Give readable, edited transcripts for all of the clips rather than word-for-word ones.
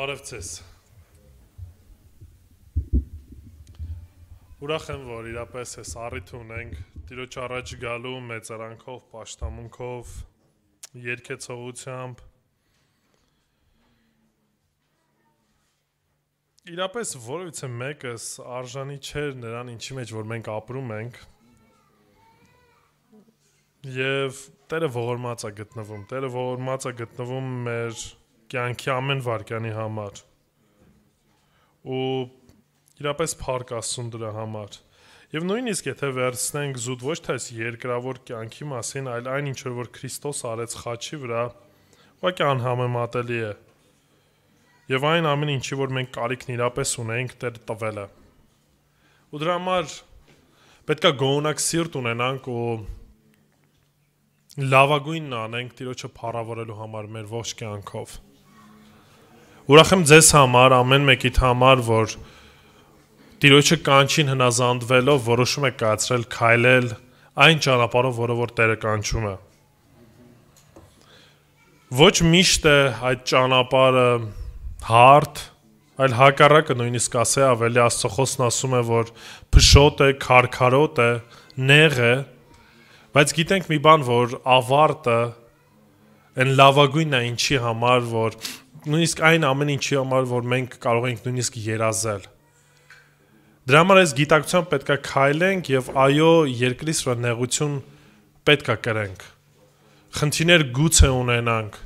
Բարև ձեզ։ Ուրախ եմ, որ իրապես այս առիթ ունենք Տիրոջ առաջ գալու մեծարանքով, պաշտամունքով, երգեցողությամբ։ Իրապես որևիցե մեկս արժանի չէր նրան, ինչի մեջ որ մենք ապրում ենք։ Եվ Տերը ողորմած է գտնվում, Տերը ողորմած է գտնվում մեր կյանքի ամեն վարկյանի համար ու իրապես փառք Աստծուն դրա համար եւ նույնիսկ եթե վերցնենք զուտ ոչ թե այս երկրավոր կյանքի մասին, այլ այն ինչ որ Քրիստոս արեց խաչի վրա, ուղղակի անհամեմատելի է եւ այն ամեն ինչի որ մենք կարիքն իրապես ունենք, Տերը տվել է ու դրա համար պետքա գոհունակ սիրտ ունենանք ու լավագույնն անենք Տիրոջը փառավորելու համար մեր ողջ կյանքով Ուրախ եմ ձեզ համար, ամեն մեկիդ համար, որ Տիրոջը կանչին հնազանդվելով որոշում եք կայացրել քայլել այն ճանապարհով, որը որ Տերը կանչում է։ Ոչ միշտ է այդ ճանապարհը հարթ, այլ հակառակը նույնիսկ ասե ավելի Աստծո խոսքն ասում է, որ փշոտ է, քարքարոտ է, նեղ է, բայց գիտենք մի բան, որ ավարտը այն լավագույնն է ինչի համար, որ նույնիսկ այն ամեն ինչի համար, որ մենք կարող ենք նույնիսկ երազել։ Դրա համար այս գիտակցությամբ պետք է քայլենք եւ այո, երկրից վրա նեղություն պետք է կրենք։ Խնդիրներ գուցե ունենանք,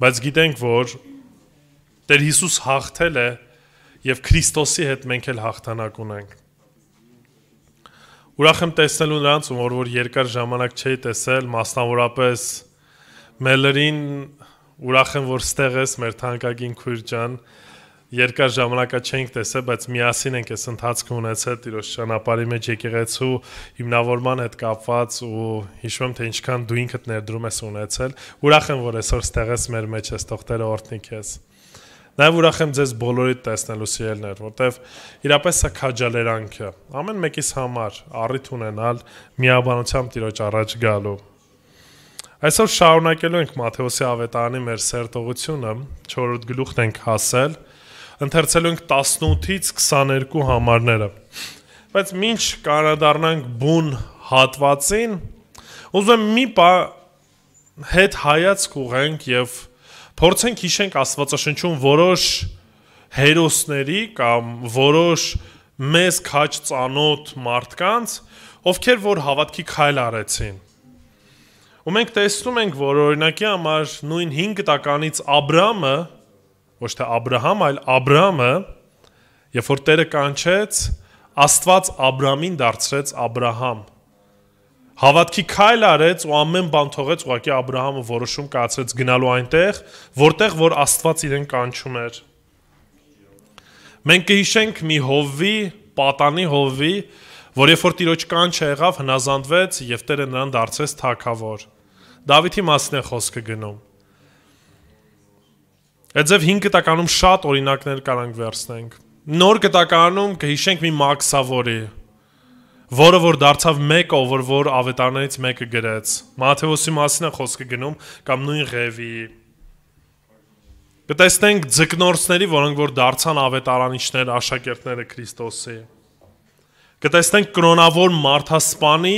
բայց գիտենք, որ Տեր Հիսուս հաղթել է եւ Քրիստոսի հետ մենք էլ հաղթանակ ունենք։ Ուրախ եմ տեսնելու նրանց, որ երկար ժամանակ չէի տեսել, մասնավորապես Մելերին Ուրախ եմ, որ ստեղ ես մեր թանկագին քույր ջան, երկար ժամանակա չենք տեսել, բայց միասին ենք այս ընթացքը ունեցել Տիրոջ ճանապարհի մեջ եկեղեցու հիմնավորման հետ կապված ու հիշում եմ, թե ինչքան դու ինքդ ներդրում ես ունեցել։ Ուրախ եմ, որ այսօր ստեղ ես մեր մեջ ես, թող Տերը օրհնի քեզ։ Նաև ուրախ եմ ձեզ բոլորիդ տեսնելու սիրելներ, որտեվ իրապես սա քաջալերանք է։ Ամեն մեկիս համար առիթ ունենալ միաբանությամբ Տիրոջ առաջ գալու։ Այսօր շարունակելու ենք Մատթեոսի ավետարանի մեր սերտողությունը, 4-րդ գլուխն ենք հասել, ընթերցելու ենք 18-ից 22 համարները։ Բայց մինչ կանադառնանք բուն հատվածին, ուզում եմ մի հետ հայացք ուղենք եւ փորձենք հիշենք Աստվածաշնչում որոշ հերոսների կամ որոշ մեզ քաջ ծանոթ մարդկանց, ովքեր որ հավատքի քայլ արեցին։ Ու մենք տեսնում ենք, որ օրինակի համար նույն 5 տականից Աբրամը, ոչ թե Աբրահամ, այլ Աբրամը, երբ որ Տերը կանչեց, Աստված Աբրամին դարձրեց Աբրահամ։ Հավատքի քայլ արեց ու ամեն բան թողեց, ուղղակի Աբրահամը որոշում կայացրեց գնալու այնտեղ, որտեղ որ Աստված իրեն կանչում էր։ Մենք կհիշենք մի հովվի, պատանի հովվի, որ երբ որ Տիրոջ կանչը եղավ, հնազանդվեց եւ Տերը նրան դարձրեց թագավոր։ Դավիթի մասն է խոսքը գնում։ Այդձև 5 տականում շատ օրինակներ կարանք վերցնենք։ Նոր գտականում կհիշենք մի Մաքսավորի, որը որ դարձավ մեկը, որ ավետարներից մեկը գրեց։ Մատթեոսի մասին է խոսքը գնում կամ նույն Ղևիի։ Կտեսնենք ձկնորսների, որոնք որ դարձան ավետարանիչներ, աշակերտները Քրիստոսի։ Կտեսնենք կրոնավոր մարդասպանի,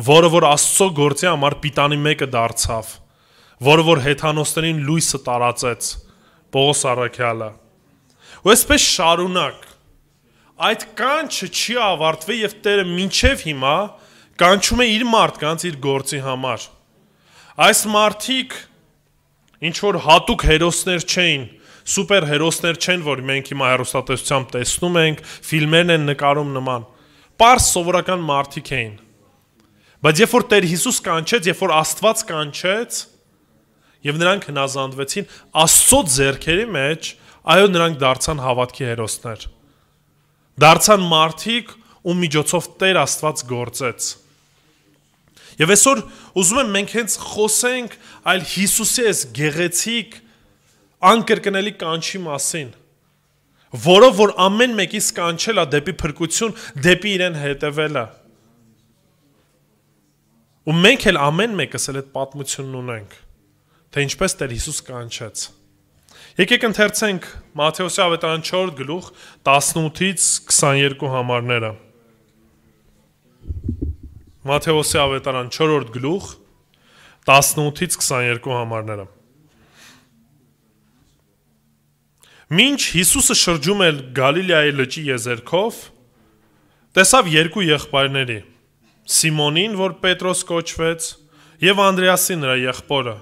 որը որ Աստծո գործի համար պիտանի մեկը դարձավ, որը որ հեթանոսներին լույսը տարածեց, Պողոս առաքյալը։ Ու այսպես շարունակ, այդ կանչը չի ավարտվել եւ Տերը մինչեւ հիմա կանչում է իր մարդկանց իր գործի համար։ Այս մարդիկ ինչ որ հատուկ հերոսներ չէին, սուպեր հերոսներ չեն, որ մենք հիմա հեռուստատեսությամբ տեսնում ենք, ֆիլմերն են նկարում նման։ Պարզ սովորական մարդիկ էին։ Բայց երբ որ Տեր Հիսուս կանչեց, երբ որ Աստված կանչեց, եւ նրանք հնազանդվեցին Աստծո ձեռքերի մեջ, այո, նրանք դարձան հավատքի հերոսներ։ Դարձան մարդիկ, ում միջոցով Տեր Աստված գործեց։ Եվ այսօր ուզում եմ մենք հենց խոսենք այլ Հիսուսի այս գեղեցիկ անկրկնելի կանչի մասին, որով որ ամեն մեկիս կանչել է դեպի փրկություն, դեպի իրեն հետևելը։ Ու մենք էլ ամեն մեկս էլ այդ պատմությունն ունենք, թե ինչպես Տեր Հիսուս կանչեց։ Եկեք ընթերցենք Մատթեոսի ավետարան 4 գլուխ 18-ից 22 համարները։ Մատթեոսի ավետարան 4-րդ գլուխ 18-ից 22 համարները։ Մինչ Հիսուսը շրջում էր Գալիլեայի լճի եզերքով, տեսավ երկու եղբայրների՝ Սիմոնին, որ Պետրոս կոչվեց, եւ Անդրեասին նրա եղբորը։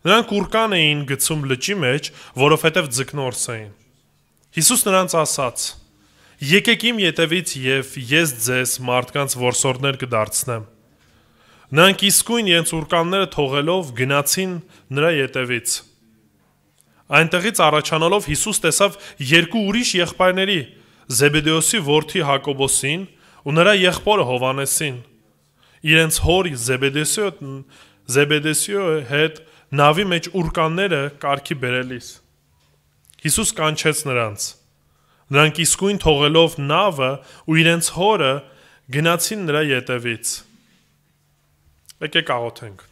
Նրանք ուռկան էին գցում լճի մեջ, որովհետև ձկնորս էին։ Հիսուս նրանց ասաց. «Եկեք իմ ետևից, եւ ես ձեզ մարդկանց որսորդներ կդարձնեմ»։ Նրանք իսկույն իրենց ուռկանները թողելով գնացին նրա ետևից։ Այնտեղից առաջանալով Հիսուս տեսավ երկու ուրիշ եղբայրների՝ Զեբեդեոսի որդի Հակոբոսին ու նրա եղբորը Հովհաննեսին, իրենց հոր Զեբեդեոսի հետ նավի մեջ ուռկանները կարգի բերելիս։ Հիսուս կանչեց նրանց։ Նրանք իսկույն թողելով նավը ու իրենց հորը գնացին նրա ետևից։ Եկեք աղոթենք։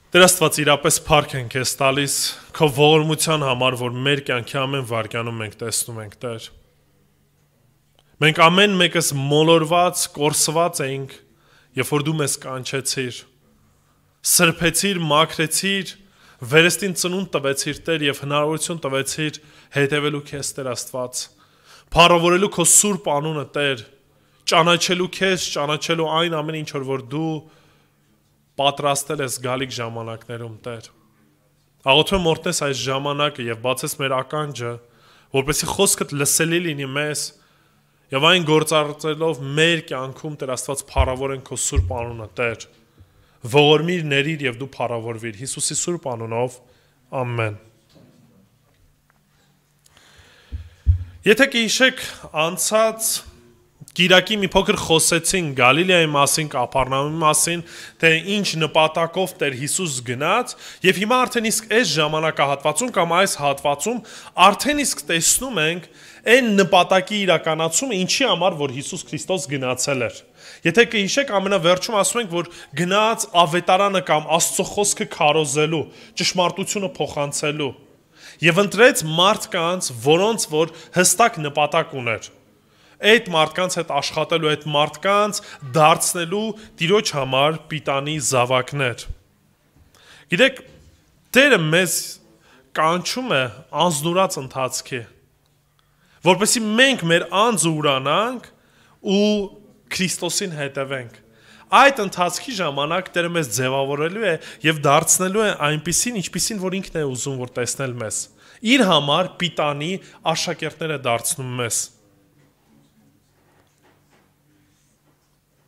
Տեր Աստված, իրապես փառք ենք քեզ տալիս քո ողորմության համար, որ մեր կյանքի ամեն վայրկյանում մենք տեսնում ենք, Տեր։ Մենք ամեն մեկս մոլորված, կորսված ենք, երբ որ դու մեզ կանչեցիր, սրբեցիր, մաքրեցիր, վերստին ծնունդ տվեցիր, Տեր, եւ հնարավորություն տվեցիր հետևելու քեզ, Տեր Աստված, փառավորելու քո սուրբ անունը, Տեր, ճանաչելու քեզ, ճանաչելու այն ամեն ինչ, որ դու պատրաստել ես գալիք ժամանակներում, Տեր։ Աղոթում օրհնես այս ժամանակը եւ բացես մեր ականջը, որպեսզի խոսքդ լսելի լինի մեզ եւ այն գործածելով մեր կյանքում, Տեր Աստված, փառավորեն քո սուրբ անունը, Տեր։ Ողորմիր, ներիր եւ դու փառավորվիր Հիսուսի սուրբ անունով։ Ամեն։ Եթե կհիշեք, անցած Կիրակի մի փոքր խոսեցին Գալիլեայի մասին, Կափառնաումի մասին, թե ինչ նպատակով Տեր Հիսուս գնաց, եւ հիմա արդեն իսկ այս ժամանակահատվածում կամ այս հատվածում արդեն իսկ տեսնում ենք այն նպատակի իրականացումը, ինչի համար որ Հիսուս Քրիստոս գնացել էր։ Եթե կհիշեք, ամենավերջում ասում ենք, որ գնաց ավետարանը կամ Աստծո խոսքը քարոզելու, ճշմարտությունը փոխանցելու, եւ ընտրեց մարդկանց, որոնց որ հստակ նպատակ ուներ։ Այդ մարդկանց հետ աշխատելու, այդ մարդկանց դարձնելու Տիրոջ համար պիտանի զավակներ։ Գիտեք, Տերը մեզ կանչում է անձնուրաց ընթացքի, որպեսզի մենք մեր անձը ուրանանք ու Քրիստոսին հետևենք։ Այդ ընթացքի ժամանակ Տերը մեզ ձևավորելու է եւ դարձնելու է այնպիսին, ինչպիսին որ ինքն է ուզում որ տեսնել մեզ։ Իր համար պիտանի աշակերտներ է դարձնում մեզ։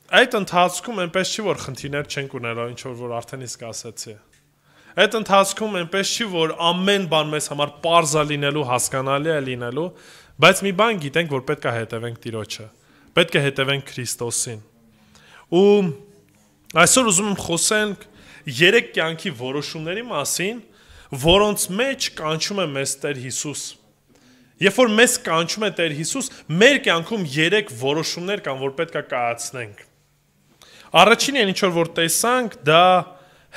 Այդ ընթացքում այնպես չի, որ խնդիրներ չենք ունենալ, ինչ որ արդեն իսկ ասացի։ Այդ ընթացքում այնպես չի, որ ամեն բան մեզ համար պարզ է լինելու, հասկանալի է լինելու, բայց մի բան գիտենք, որ պետք է հետևենք Տիրոջը, պետք է հետևենք Քրիստոսին։ Ու այսօր ուզում եմ խոսենք 3 կյանքի որոշումների մասին, որոնց մեջ կանչում է մեզ Տեր Հիսուս։ Երբ որ մեզ կանչում է Տեր Հիսուս, մեր կյանքում 3 որոշումներ կան, որ պետք է կայացնենք։ Առաջինը ինչ որ տեսանք, դա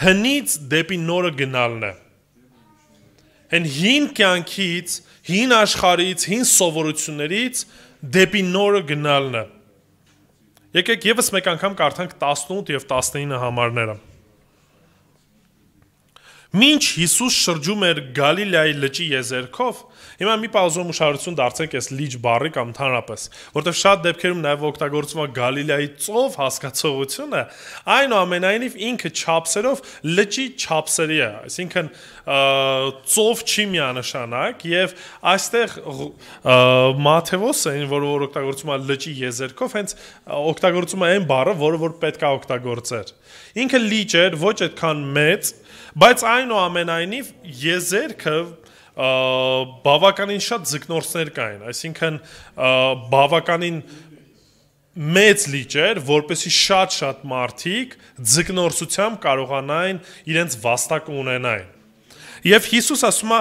հնից դեպի նորը գնալն է։ Հեն հին կյանքից, հին աշխարհից, հին սովորություններից դեպի նորը գնալն է։ Եկեք եւս մեկ անգամ կարդանք 18 եւ 19 համարները։ Մինչ Հիսուս շրջում էր Գալիլեայի լճի եզերքով, հիմա մի պաուզում ուշադրություն դարձենք այս լիճ բառի կամ ընդհանրապես, որտեղ շատ դեպքերում նաև օգտագործվում է Գալիլեայի ծով հասկացողությունը, այնուամենայնիվ ինքը չափսերով լճի չափսերի է, այսինքն ծով չի միանշանակ եւ այստեղ Մատթեոսը, որ օգտագործում է լճի եզերքով, հենց օգտագործում է այն բառը, որ պետք է օգտագործեր։ Ինքը լիճ էր, ոչ այդքան մեծ, բայց այնուամենայնիվ եզերքը բավականին շատ ձկնորսներ կային, այսինքն բավականին մեծ լիճ էր, որպեսզի շատ մարդիկ ձկնորսությամբ կարողանային իրենց վաստակը ունենային։ Եվ Հիսուս ասում է,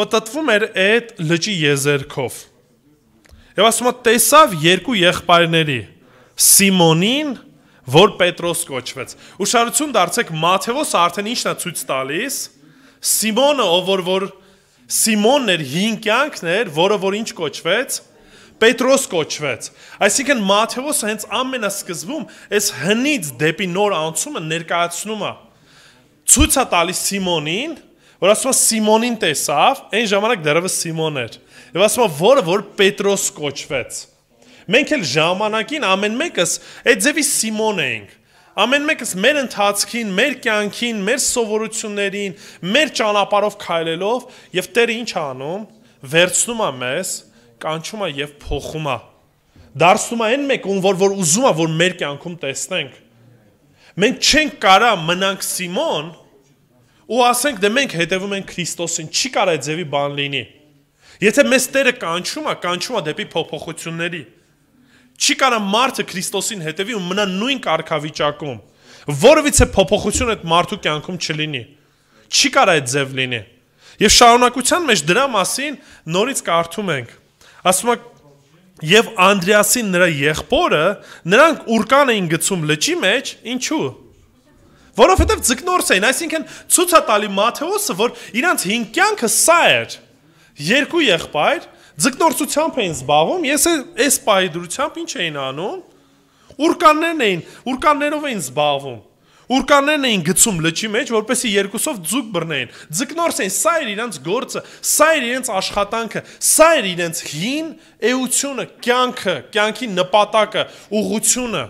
պտտվում էր այդ լճի եզերքով։ Եվ ասում է, տեսավ երկու եղբայրների, Սիմոնին, որ Պետրոս կոչվեց։ Ուշադրություն դարձեք, Մատթեոսը արդեն ինչն է ցույց տալիս, Սիմոնը, ով որ Սիմոնն էր, հին կյանքն էր, որը որ ինչ կոչվեց, Պետրոս կոչվեց։ Այսինքն Մատթեոսը հենց ամենասկզբում այս հնից դեպի նոր անցումը ներկայացնում է։ Ցույց է տալիս Սիմոնին, որ ասում է Սիմոնին տեսավ, այն ժամանակ դեռևս Սիմոն էր։ Եվ ասում է, որը որ Պետրոս կոչվեց։ Մենք էլ ժամանակին ամեն մեկս այդ ձևի Սիմոն էինք։ Ամեն մեկս մեր ընթացքին, մեր կյանքին, մեր սովորություններին, մեր ճանապարհով քայլելով եւ Տերը ինչ անում, վերցնում է մեզ, կանչում է եւ փոխում է։ Դարձնում է այն մեկուն, որ ուզում է, որ մեր կյանքում տեսնենք։ Մենք չենք կարա մնանք Սիմոն ու ասենք, դե մենք հետևում ենք Քրիստոսին, չի կարա այդ ձևի բան լինի։ Եթե մեզ Տերը կանչում է դեպի փոփոխությունների։ Չի կարա մարդը Քրիստոսին հետևի ու մնա նույն կարգավիճակում, որովհետեւ փոփոխություն այդ մարդու կյանքում չլինի։ Չի կարա այդ ձև լինի։ Եվ շարունակության մեջ դրա մասին նորից կարդում ենք։ Ասում է, եւ Անդրեասին նրա եղբորը, նրանք ուրկան էին գցում լճի մեջ, ինչու՞։ Որովհետեւ ձկնորս էին, այսինքն ցույց է տալի Մատթեոսը, որ իրանց հին կյանքը սա էր։ Երկու եղբայր ձկնորսությամբ էին զբաղվում, ես այս պահի դրությամբ ինչ էին անում, ուրկաններով էին զբաղվում, ուրկաններն էին գցում լճի մեջ, որպեսզի երկուսով ձուկ բռնեին, ձկնորս էին, սա էր իրենց գործը, սա էր իրենց աշխատանքը, սա էր իրենց հին էությունը, կյանքը, կյանքի նպատակը, ուղղությունը։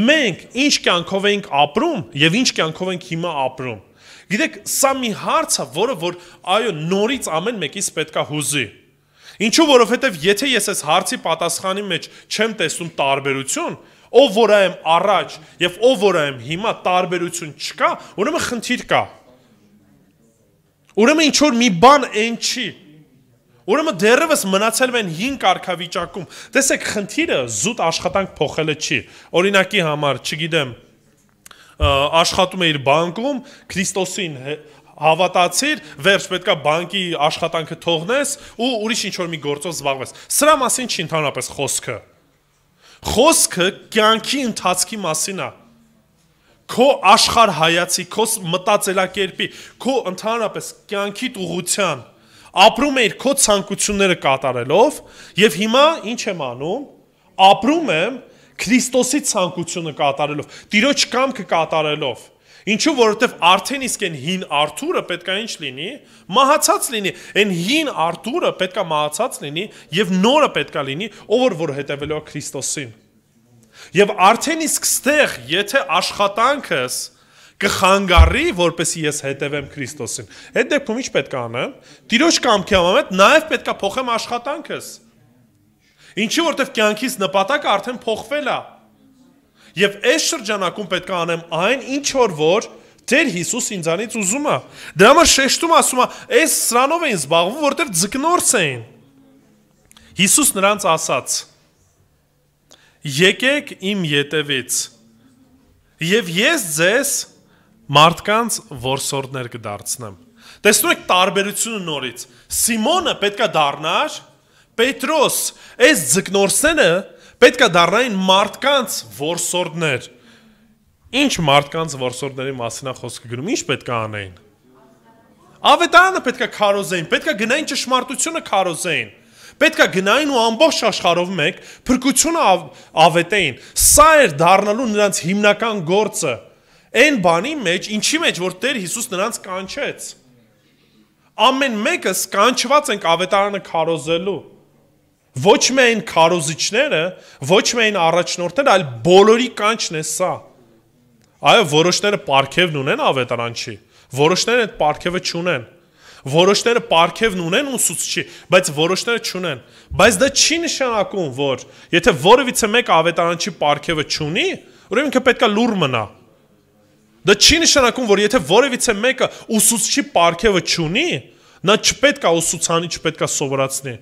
Մենք ինչ կյանքով ենք ապրում եւ ինչ կյանքով ենք հիմա ապրում։ Գիտեք, սա մի հարց է, որը որ այո նորից ամեն մեկից պետք է հուզի։ Ինչու, որովհետև եթե ես այս հարցի պատասխանի մեջ չեմ տեսնում տարբերություն, ով որ եմ առաջ եւ ով որ եմ հիմա տարբերություն չկա, ուրեմն խնդիր կա։ Ուրեմն ինչ որ մի բան այն չի։ Ուրեմն դեռևս մնացել են հին կարգավիճակում։ Տեսեք, խնդիրը զուտ աշխատանք փոխելը չի։ Օրինակի համար, չգիտեմ, աշխատում էիր բանկում, Քրիստոսին հավատացիր, վերջ պետքա բանկի աշխատանքը թողնես ու ուրիշ ինչ-որ մի գործով զբաղվես։ Սրա մասին չի ընդհանրապես խոսքը։ Խոսքը կյանքի ընթացքի մասին է։ Քո աշխարհայացի, քո մտածելակերպի, քո ընդհանրապես կյանքի ուղղության ապրում էիր քո ցանկությունները կատարելով եւ հիմա ինչ եմ անում, ապրում եմ Քրիստոսի ցանկությունը կատարելով, Տիրոջ կամքը կատարելով։ Ինչու, որովհետև արդեն իսկ այն հին Արթուրը պետք է ինչ լինի, մահացած լինի, այն հին Արթուրը պետք է մահացած լինի եւ նորը պետք է լինի, ով որ հետևելու է Քրիստոսին։ Եվ արդեն իսկ ստեղ, եթե աշխատանքս կխանգարի, որպեսզի ես հետևեմ Քրիստոսին, այդ դեպքում ինչ պետք է անեմ, Տիրոջ կամքի համեմատ նաեւ պետք է փոխեմ աշխատանքս։ Ինչի, որովհետև կյանքից նպատակը արդեն փոխվել է։ Եվ այս շրջանակում պետք է անեմ այն, ինչ որ Տեր Հիսուս ինձանից ուզում է։ Դրա համար շեշտում ասում է, այս սրանով էին զբաղվում, որովհետև ձկնորս էին։ Հիսուս նրանց ասաց. Եկեք իմ ետևից, եւ ես ձեզ մարդկանց որսորդներ կդարձնեմ։ Տեսնում եք տարբերությունը նորից։ Սիմոնը պետք է դառնար Պետրոս, այս ձկնորսները պետք է դառնային մարդկանց որսորդներ։ Ինչ մարդկանց որսորդների մասին է խոսքը գնում, ինչ պետք է անեին։ Ավետարանը պետք է քարոզեին, պետք է գնային ճշմարտությունը քարոզեին։ Պետք է գնային ու ամբողջ աշխարհով մեկ փրկությունը ավետեին։ Սա էր դառնալու նրանց հիմնական գործը։ Այն բանի մեջ, ինչի մեջ, որ Տեր Հիսուս նրանց կանչեց։ Ամեն մեկս կանչված ենք ավետարանը քարոզելու։ Ոչ միայն քարոզիչները, ոչ միայն առաջնորդները, այլ բոլորի կանչն է սա։ Այո, որոշները պարգևն ունեն ավետարան չի, որոշները այդ պարգևը չունեն։ Որոշները պարգևն ունեն ուսուցչի, բայց որոշները չունեն։ Բայց դա չի նշանակում, որ եթե որևիցե մեկ ավետարանչի պարգևը չունի, ուրեմն ինքը պետք է լուռ մնա։ Դա չի նշանակում, որ եթե որևիցե մեկը ուսուցչի պարգևը չունի, նա չպետք է ուսուցանի, չպետք է սովորացնի։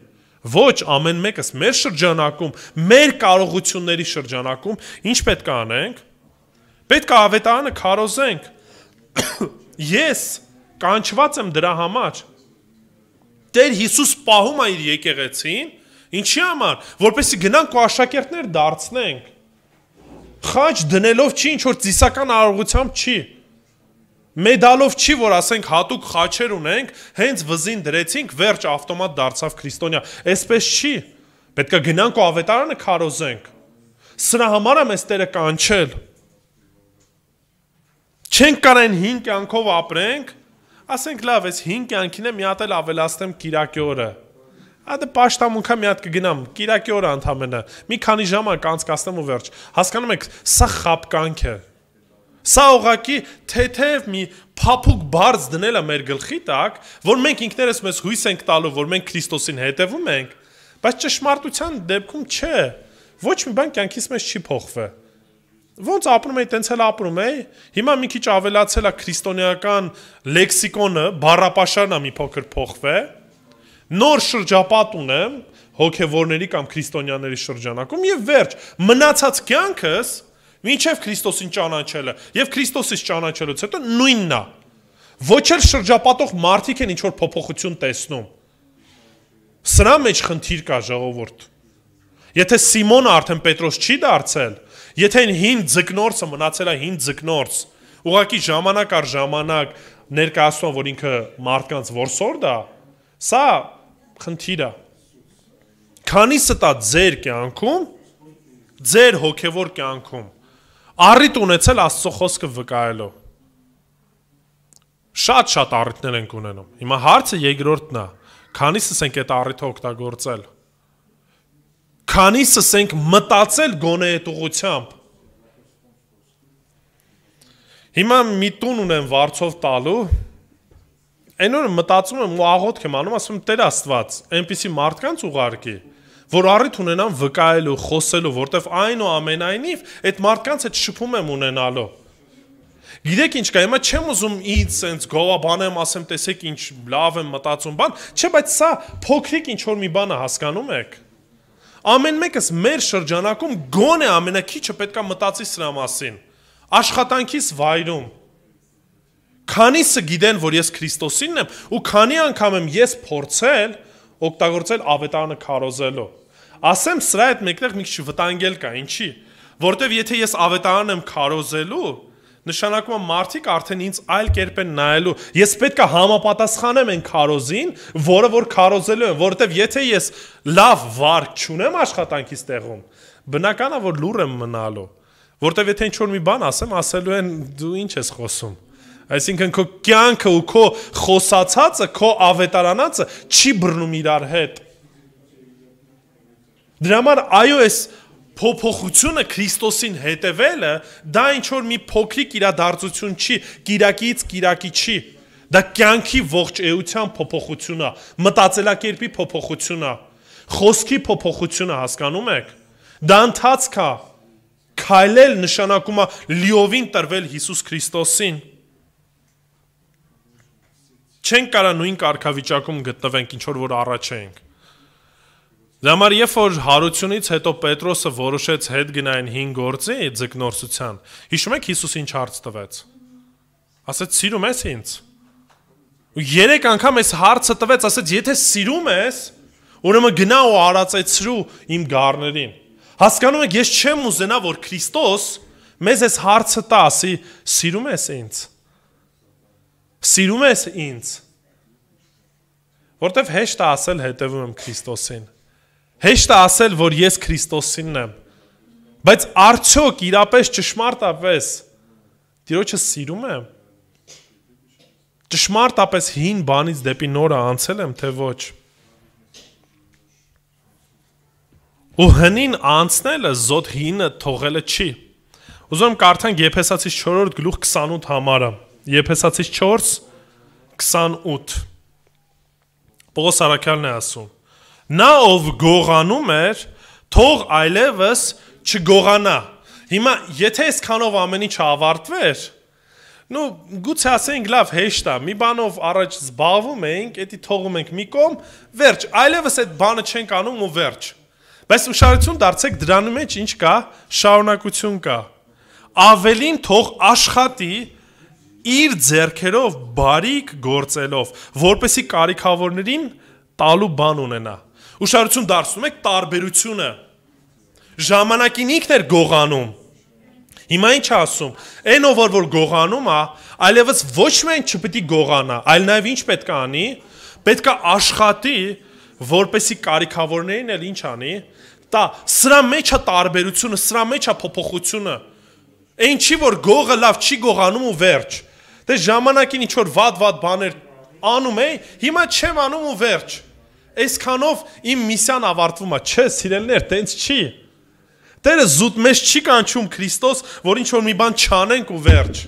Ոչ, ամեն մեկս մեր շրջանակում, մեր կարողությունների շրջանակում ինչ պետք է անենք։ Պետք է ավետարանը քարոզենք։ Ես կանչված եմ դրա համար։ Տեր Հիսուս պահում է իր եկեղեցին, ինչի համար, որպեսզի գնանք ու աշակերտներ դարձնենք։ Խաչ դնելով չի, ինչ որ ծիսական արարողությամբ չի։ Մեդալով չի, որ ասենք հատուկ խաչեր ունենք, հենց վզին դրեցինք, վերջ ավտոմատ դարձավ քրիստոնյա։ Այսպես չի։ Պետք է գնանք ու ավետարանը քարոզենք։ Սրա համար է մեզ Տերը կանչել։ Չենք կարեն 5 կյանքով ապրենք, ասենք լավ, այս 5 կյանքին է մի հատ էլ ավելացնեմ Կիրակի օրը։ Ադե պաշտամունքա մի հատ կգնամ, Կիրակի օրը ընդամենը, մի քանի ժամ կանցկացնեմ ու վերջ։ Հասկանում եք, սա խապկանք է։ Սա ուղղակի թեթև մի փափուկ բարձ դնելը մեր գլխի տակ, որ մենք ինքներս մեզ հույս ենք տալու, որ մենք Քրիստոսին հետևում ենք, բայց ճշմարտության դեպքում չէ։ Ոչ մի բան կյանքից մեզ չի փոխվել։ Ոնց ապրում էի, տենց էլ ապրում էի։ Հիմա մի քիչ ավելացել է քրիստոնեական լեքսիկոնը, բառապաշարն է մի փոքր փոխվել։ Նոր շրջապատ ունեմ հոգևորների կամ քրիստոնյաների շրջանակում եւ վերջ մնացած կյանքս մինչեւ Քրիստոսին ճանաչելը եւ Քրիստոսից ճանաչելուց հետո նույնն է։ Ոչ էլ շրջապատող մարդիկ են ինչ որ փոփոխություն տեսնում։ Սրա մեջ խնդիր կա, ժողովուրդ։ Եթե Սիմոնը արդեն Պետրոս չի դարձել, եթե այն հին ձկնորսը մնացել է հին ձկնորս, ուղղակի ժամանակ առ ժամանակ ներկայացնում որ ինքը մարդկանց որսորդ է, սա խնդիր է։ Քանիսը տա ձեր կյանքում, ձեր հոգևոր կյանքում առիթ ունեցել Աստծո խոսքը վկայելով։ Շատ առիթներ ենք ունենում։ Հիմա հարցը երկրորդն է, քանիսս ենք այդ առիթը օգտագործել։ Քանիսս ենք մտածել գոնե այդ ուղղությամբ։ Հիմա մի տուն ունեմ Վարչով տալու, այն օրը մտածում եմ ու աղոթք եմ անում, ասում եմ Տեր Աստված, այնպիսի մարդկանց ուղարկի, որ առիթ ունենան վկայելու, խոսելու, որտեվ այնուամենայնիվ այդ մարդկանց հետ շփում եմ ունենալու։ Գիտեք ինչ կա, հիմա չեմ ուզում ինձ սենց գովաբանեմ, ասեմ տեսեք ինչ լավ եմ մտածում բան, չէ, բայց սա փոքրիկ ինչ որ մի բան է, հասկանում եք։ Ամեն մեկս մեր շրջանակում գոնե ամենակիչը պետք է մտածի սրա մասին։ Աշխատանքիս վայրում։ Քանիսը գիտեն, որ ես Քրիստոսինն եմ, ու քանի անգամ եմ ես փորձել օգտագործել ավետարանը քարոզելու։ Ասեմ սրա հետ մեկտեղ մի քիչ վտանգել կա, ինչի։ Որտեվ եթե ես ավետարանն եմ քարոզելու, նշանակում է մարդիկ արդեն ինձ այլ կերպ են նայելու։ Ես պետք է համապատասխանեմ այն քարոզին, որը որ քարոզելու եմ, որովհետև եթե ես լավ վարք չունեմ աշխատանքից տեղում, բնական է որ լուռ եմ մնալու, որովհետև եթե ինչ-որ մի բան ասեմ, ասելու են դու ինչ ես խոսում։ Այսինքն քո կյանքը ու քո խոսացածը, քո ավետարանածը չի բռնում իրար հետ։ Դրա համար այո, այս փոփոխությունը Քրիստոսին հետևելը դա ինչ որ մի փոքրիկ իրադարձություն չի, Կիրակից Կիրակի չի։ Դա կյանքի ողջ էության փոփոխություն է, մտածելակերպի փոփոխություն է, խոսքի փոփոխություն է, հասկանում եք։ Դա ընթացք է։ Քայլել նշանակում է լիովին տրվել Հիսուս Քրիստոսին։ Չենք կարա նույն կարգավիճակում գտնվենք, ինչ որ առաջ ենք։ Դրա համար երբ որ հարությունից հետո Պետրոսը որոշեց հետ գնային 5 գործի ձկնորսության, հիշում եք Հիսուս ինչ հարց տվեց։ Ասեց սիրում ես ինձ։ Ու 3 անգամ այս հարցը տվեց, ասեց եթե սիրում ես, ուրեմն գնա ու արածեցրու իմ գառներին։ Հասկանում եք, ես չեմ ուզենա, որ Քրիստոս մեզ այս հարցը տա, ասի սիրում ես ինձ։ Սիրում ես ինձ։ Որտեվ հեշտ է ասել հետևում եմ Քրիստոսին։ Հեշտ է ասել, որ ես Քրիստոսինն եմ, բայց արդյոք իրապես ճշմարտապես Տիրոջը սիրում եմ։ Ճշմարտապես հին բանից դեպի նորը անցել եմ, թե ոչ։ Ու հնին անցնելը զոտ հինը թողելը չի։ Ուզում եմ կարդանք Եփեսացիս 4-րդ գլուխ 28 համարը։ Եփեսացիս 4:28 Պողոս առաքյալն է ասում. Նա ով գողանում էր, թող այլևս չգողանա։ Հիմա եթե այսքանով ամեն ինչ ավարտվեր, գուցե ասենք լավ հեշտ է, մի բանով առաջ զբաղվում էինք, էդի թողում ենք մի կողմ, վերջ, այլևս այդ բանը չենք անում ու վերջ։ Բայց ուշադրություն դարձեք դրանի մեջ ինչ կա, շարունակություն կա։ Ավելին թող աշխատի իր ձեռքերով բարիք գործելով, որպեսի կարիքավորներին տալու բան ունենա։ Ուշադրություն դարձնում եք տարբերությունը։ Ժամանակին ինքն էր գողանում, Հիմա ինչ ասում, այն ով որ գողանում է, այլևս ոչ միայն չպետք է գողանա, այլ նաև ինչ պետք է անի, պետք է աշխատի, որպեսի կարիքավորներին էլ ինչ անի, տա, սրա մեջ է տարբերությունը, սրա մեջ է փոփոխությունը, այն չի որ գողը լավ չի գողանում ու վերջ, դե ժամանակին ինչ որ վատ բաներ անում էի, հիմա չեմ անում ու վերջ, այսքանով իմ միսիան ավարտվում է, չէ, սիրելիներ, տենց չի, Տերը զուտ մեզ չի կանչում Քրիստոս, որ ինչ որ մի բան չանենք ու վերջ,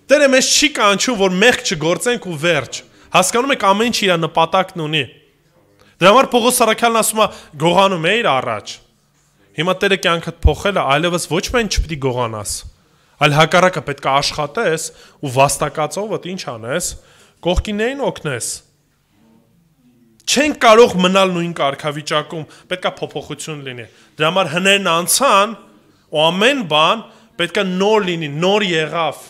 Տերը մեզ չի կանչում, որ մեղք չգործենք ու վերջ, հասկանում եք ամեն ինչ իր նպատակն ունի, դրա համար Պողոս առաքյալն ասում է գողանում էիր առաջ, հիմա Տերը կյանքդ փոխել է, այլևս ոչ միայն չպետք է գողանաս, այլ հակառակը պետք է աշխատես ու վաստակածովդ ինչ անես, կողքիններին օգնես, չենք կարող մնալ նույն կարգավիճակում, պետք է փոփոխություն լինի, դրա համար հներն անցան ու ամեն բան պետք է նոր լինի, նոր եղավ,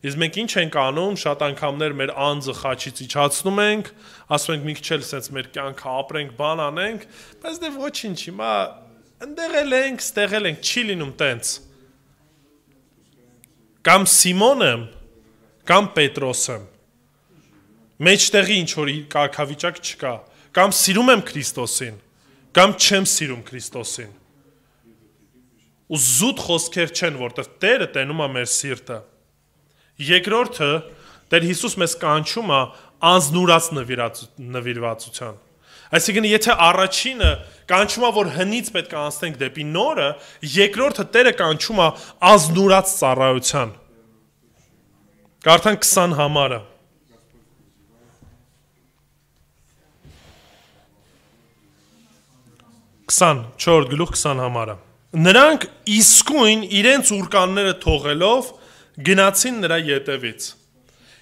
Իսկ մենք ինչ ենք անում, շատ անգամներ մեր անձը խաչից իջացնում ենք, ասում ենք մի քիչ էլ sense մեր կյանքը ապրենք, բան անենք, բայց դե ոչինչ, հիմա ընդեղել ենք, ստեղել ենք, չի լինում տենց։ Կամ Սիմոն եմ, կամ Պետրոս եմ։ Մեջտեղի ինչ որ կարգավիճակ չկա, կամ սիրում եմ Քրիստոսին, կամ չեմ սիրում Քրիստոսին։ Ու զուտ խոսքեր չեն, որտեղ Տերը տենում է մեր սիրտը։ Երկրորդը Տեր Հիսուս մեզ կանչում է անznուրաց նվիրվածության։ Այսինքն եթե առաջինը կանչում է որ հնից պետք է անցնենք դեպի նորը, երկրորդը Տերը կանչում է անznուրաց ծառայության։ Կարդանք 20 համարը։ Չորդ գլուխ 20 համարը։ Նրանք իսկույն իրենց ուրկանները թողելով գնացին նրա ետևից։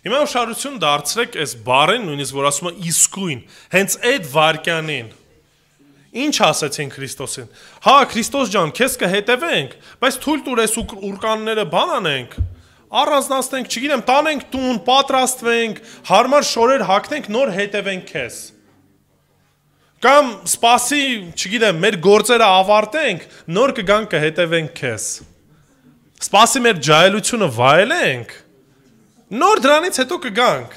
Հիմա ուշադրություն դարձրեք այս բառին, նույնիսկ որ ասում է իսկույն, հենց այդ վարքյանին։ Ինչ ասեցին Քրիստոսին։ Հա, Քրիստոս ջան, քեզ կհետևենք, բայց թույլ տուր այս ուրկանները բան անենք, առանձնացնենք, չգիտեմ, տանենք տուն, պատրաստվենք, հարմար շորեր հագնենք, նոր հետևենք քեզ։ Կամ սպասի, չգիտեմ, մեր գործերը ավարտենք, նոր կգանք կհետևենք քեզ։ Սպասի մեր ջահելությունը վայելենք, նոր դրանից հետո կգանք։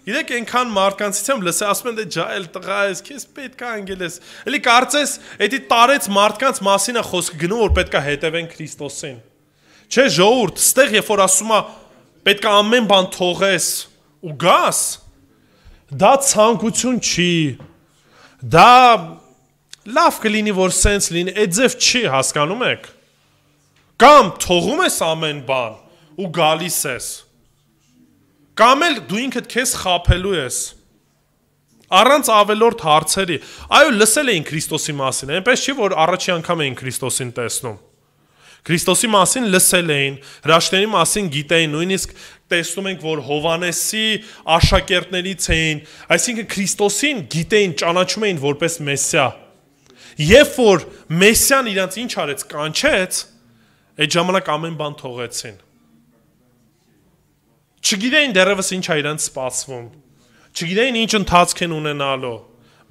Գիտեք, այնքան մարդկանցից եմ լսել, ասում են դե ջահել տղա ես, քեզ պետք է անգելես։ Էլի կարծես, էդի տարեց մարդկանց մասին է խոսքը գնում, որ պետք է հետևեն Քրիստոսին։ Չէ, ժողովուրդ, ստեղ երբ որ ասում է պետք է ամեն բան թողես ու գաս, դա ցանկություն չի։ Դա լավ կլինի, որ սենց լինի, այդ ձև չի, հասկանում եք։ Կամ թողում ես ամեն բան ու գալիս ես։ Կամ էլ դու ինքդ քեզ խաբելու ես։ Առանց ավելորդ հարցերի։ Այո, լսել էին Քրիստոսի մասին, այնպես չի, որ առաջի անգամ էին Քրիստոսին տեսնում։ Քրիստոսի մասին լսել էին, հրաշքների մասին գիտեին, նույնիսկ տեսնում ենք, որ Հովանեսի աշակերտներից էին, այսինքն Քրիստոսին գիտեին, ճանաչում էին որպես Մեսիա։ Երբ որ Մեսիան իրանց ինչ արեց, կանչեց, այդ ժամանակ ամեն բան թողեցին։ Չգիտեին դեռևս ինչ է իրանց սպասվում։ Չգիտեին ինչ ընթացք են ունենալու,